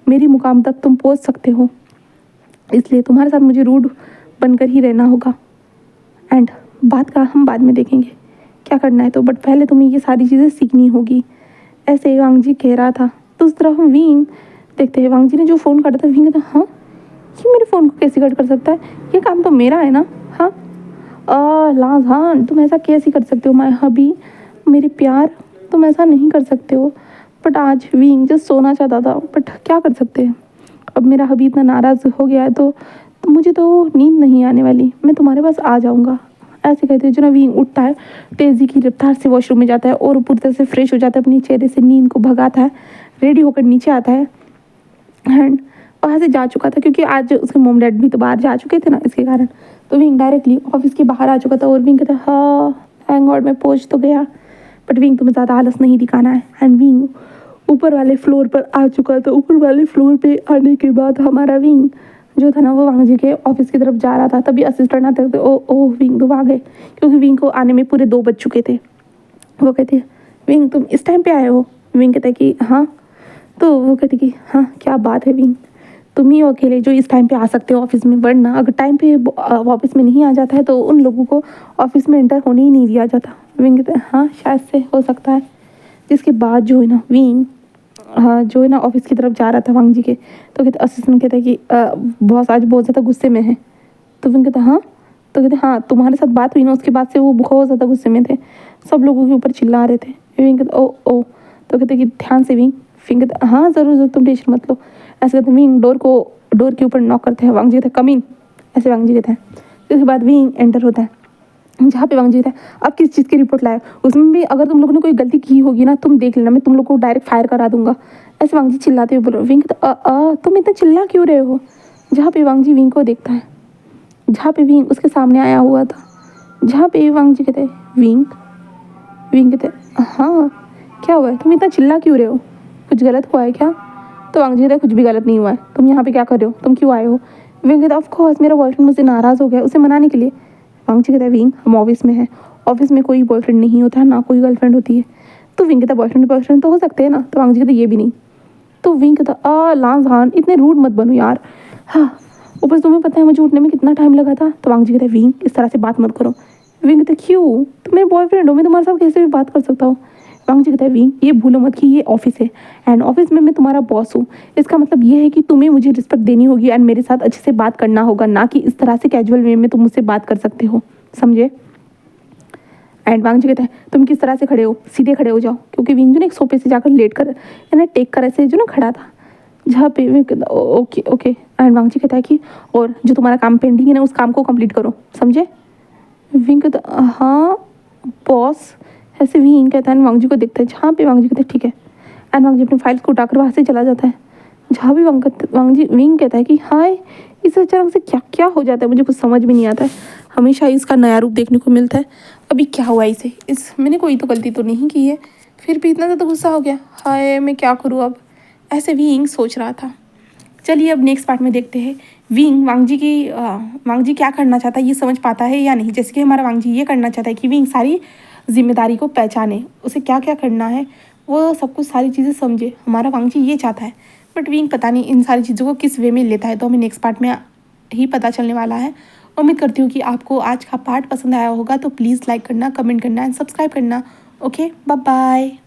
मेरी मुकाम तक तुम पहुंच सकते हो, इसलिए तुम्हारे साथ मुझे रूड बनकर ही रहना होगा। एंड बात का हम बाद में देखेंगे क्या करना है, तो बट पहले तुम्हें ये सारी चीज़ें सीखनी होगी। ऐसे वांग जी कह रहा था। तो उस तरफ हम विंग देखते हैं वांग जी ने जो फ़ोन काटा था। विंग कहता हाँ ये मेरे फ़ोन को कैसे कट कर सकता है, ये काम तो मेरा है ना। हाँ लाज हाँ तुम ऐसा कैसे कर सकते हो माय हबी, मेरे प्यार, तुम ऐसा नहीं कर सकते हो। बट आज विंग जस्ट सोना चाहता था, बट क्या कर सकते हैं, अब मेरा हबी इतना नाराज़ हो गया है तो मुझे तो नींद नहीं आने वाली, मैं तुम्हारे पास आ जाऊँगा। ऐसे कहते हैं जो ना विंग उठता है, तेज़ी की रफ्तार से वॉशरूम में जाता है और पूरी तरह से फ्रेश हो जाता है, अपनी चेहरे से नींद को भगाता है, रेडी होकर नीचे आता है। एंड वहाँ से जा चुका था क्योंकि आज उसके मॉम डैड भी तो बाहर जा चुके थे ना, इसके कारण तो विंग डायरेक्टली ऑफिस के बाहर आ चुका था। और विंग कहता हाँ थैंक गॉड मैं पहुँच तो गया, बट विंग तुम्हें ज़्यादा आलस नहीं दिखाना है। एंड विंग ऊपर वाले फ्लोर पर आ चुका था। ऊपर वाले फ्लोर पे आने के बाद हमारा विंग जो था ना वो वांग जी के ऑफिस की तरफ जा रहा था, तभी असिस्टेंट आते थे ओ विंग तुम आ गए, क्योंकि विंग को आने में पूरे 2 बज चुके थे। वो कहते विंग तुम इस टाइम पे आए हो? विंग कहता है कि हाँ। तो वो कहती कि हाँ क्या बात है विंग, तुम ही हो अकेले जो इस टाइम पे आ सकते हो ऑफिस में, वरना अगर टाइम पे ऑफिस में नहीं आ जाता है तो उन लोगों को ऑफिस में एंटर होने ही नहीं दिया जाता। विंग कहते हैं हाँ शायद से हो सकता है। जिसके बाद जो है ना विंग हाँ जो है ना ऑफिस की तरफ जा रहा था वांग जी के, तो कहते असिस्टेंट कहता है कि बॉस आज बहुत ज़्यादा गुस्से में है। तो विंग कहता हाँ। तो कहते हाँ तुम्हारे साथ बात हुई ना उसके बाद से वो बहुत ज़्यादा गुस्से में थे, सब लोगों के ऊपर चिल्ला रहे थे। विंग कहता ओ। तो कहते कि ध्यान से विंग। विंग कहता हाँ ज़रूर तुम टेंशन मत लो। ऐसे कहते विंग डोर के ऊपर नॉक करते हैं। वांग जी कहते कम इन, ऐसे वांग जी कहते हैं। उसके बाद विंग एंटर होता है जहाँ पे वांग जी कहता है अब किस चीज़ की रिपोर्ट लाए, उसमें भी अगर तुम लोगों ने कोई गलती की होगी ना तुम देख लेना, मैं तुम लोग को डायरेक्ट फायर करा दूंगा। ऐसे वांग जी चिल्लाते हुए बोल रहे। विंग कहता तुम इतना चिल्ला क्यों रहे हो? जहाँ पे वांग जी विंग को देखता है, जहाँ पे विंग उसके सामने आया हुआ था, जहाँ पे वांग जी कहते हैं विंग। विंग कहते हाँ क्या हुआ है, तुम इतना चिल्ला क्यों रहे हो, कुछ गलत हुआ है क्या? तो वांग जी कहता है कुछ भी गलत नहीं हुआ है, तुम यहाँ पे क्या कर रहे हो, तुम क्यों आए हो। विंग कहता है ऑफ कोर्स मेरा बॉयफ्रेंड मुझसे नाराज़ हो गया, उसे मनाने के लिए। वांग जी कहता है विंग हम ऑफिस में हैं, ऑफिस में कोई बॉयफ्रेंड नहीं होता, ना कोई गर्लफ्रेंड होती है। तो विंग कहता बॉयफ्रेंड बॉयफ्रेंड तो हो सकते हैं ना। तो वांग जी कहता ये भी नहीं। तो विंग कहता लांस हान इतने रूड मत बनो यार। हाँ ऊपर से तुम्हें पता है मुझे उठने में कितना टाइम लगा था। तो वांग जी कहता है विंग इस तरह से बात मत करो। विंग कहता क्यों, तुम मेरे बॉयफ्रेंड हो, मैं तुम्हारे साथ कैसे भी बात कर सकता हूँ। वांग जी कहता है विंग ये भूलो मत कि ये ऑफिस है एंड ऑफिस में मैं तुम्हारा बॉस हूँ। इसका मतलब ये है कि तुम्हें मुझे रिस्पेक्ट देनी होगी एंड मेरे साथ अच्छे से बात करना होगा, ना कि इस तरह से कैजुअल वे में तुम मुझसे बात कर सकते हो, समझे। एंड वांग जी कहता है तुम किस तरह से खड़े हो, सीधे खड़े हो जाओ। क्योंकि विंग जो ना एक सोफे से जाकर लेट कर यानी टेक कर ऐसे जो ना खड़ा था, जहाँ पे विंग कहता ओके ओके। एंड वांग जी कहता है कि और जो तुम्हारा काम पेंडिंग है ना उस काम को कंप्लीट करो, समझे। विंग कहता हाँ बॉस। ऐसे विंग कहता है वांग जी को देखता है, जहाँ पे वांग जी कहता है ठीक है। एंड वांग जी अपनी फाइल्स को उठाकर वहाँ से चला जाता है। जहाँ भी विंग कहता है कि हाय इस अचानक से क्या क्या हो जाता है, मुझे कुछ समझ में नहीं आता है। हमेशा इसका नया रूप देखने को मिलता है, अभी क्या हुआ इसे, इस मैंने कोई तो गलती तो नहीं की है, फिर भी इतना ज़्यादा गुस्सा हो गया, हाय मैं क्या करूँ अब, ऐसे विंग सोच रहा था। चलिए अब नेक्स्ट पार्ट में देखते हैं विंग वांग जी क्या करना चाहता है, ये समझ पाता है या नहीं। जैसे कि हमारा वांग जी ये करना चाहता है कि विंग सारी जिम्मेदारी को पहचाने, उसे क्या क्या करना है वो सब कुछ सारी चीज़ें समझे, हमारा वांग जी ये चाहता है। बट विंग पता नहीं इन सारी चीज़ों को किस वे में लेता है, तो हमें नेक्स्ट पार्ट में ही पता चलने वाला है। उम्मीद करती हूँ कि आपको आज का पार्ट पसंद आया होगा, तो प्लीज़ लाइक करना, कमेंट करना एंड सब्सक्राइब करना। Okay bye bye.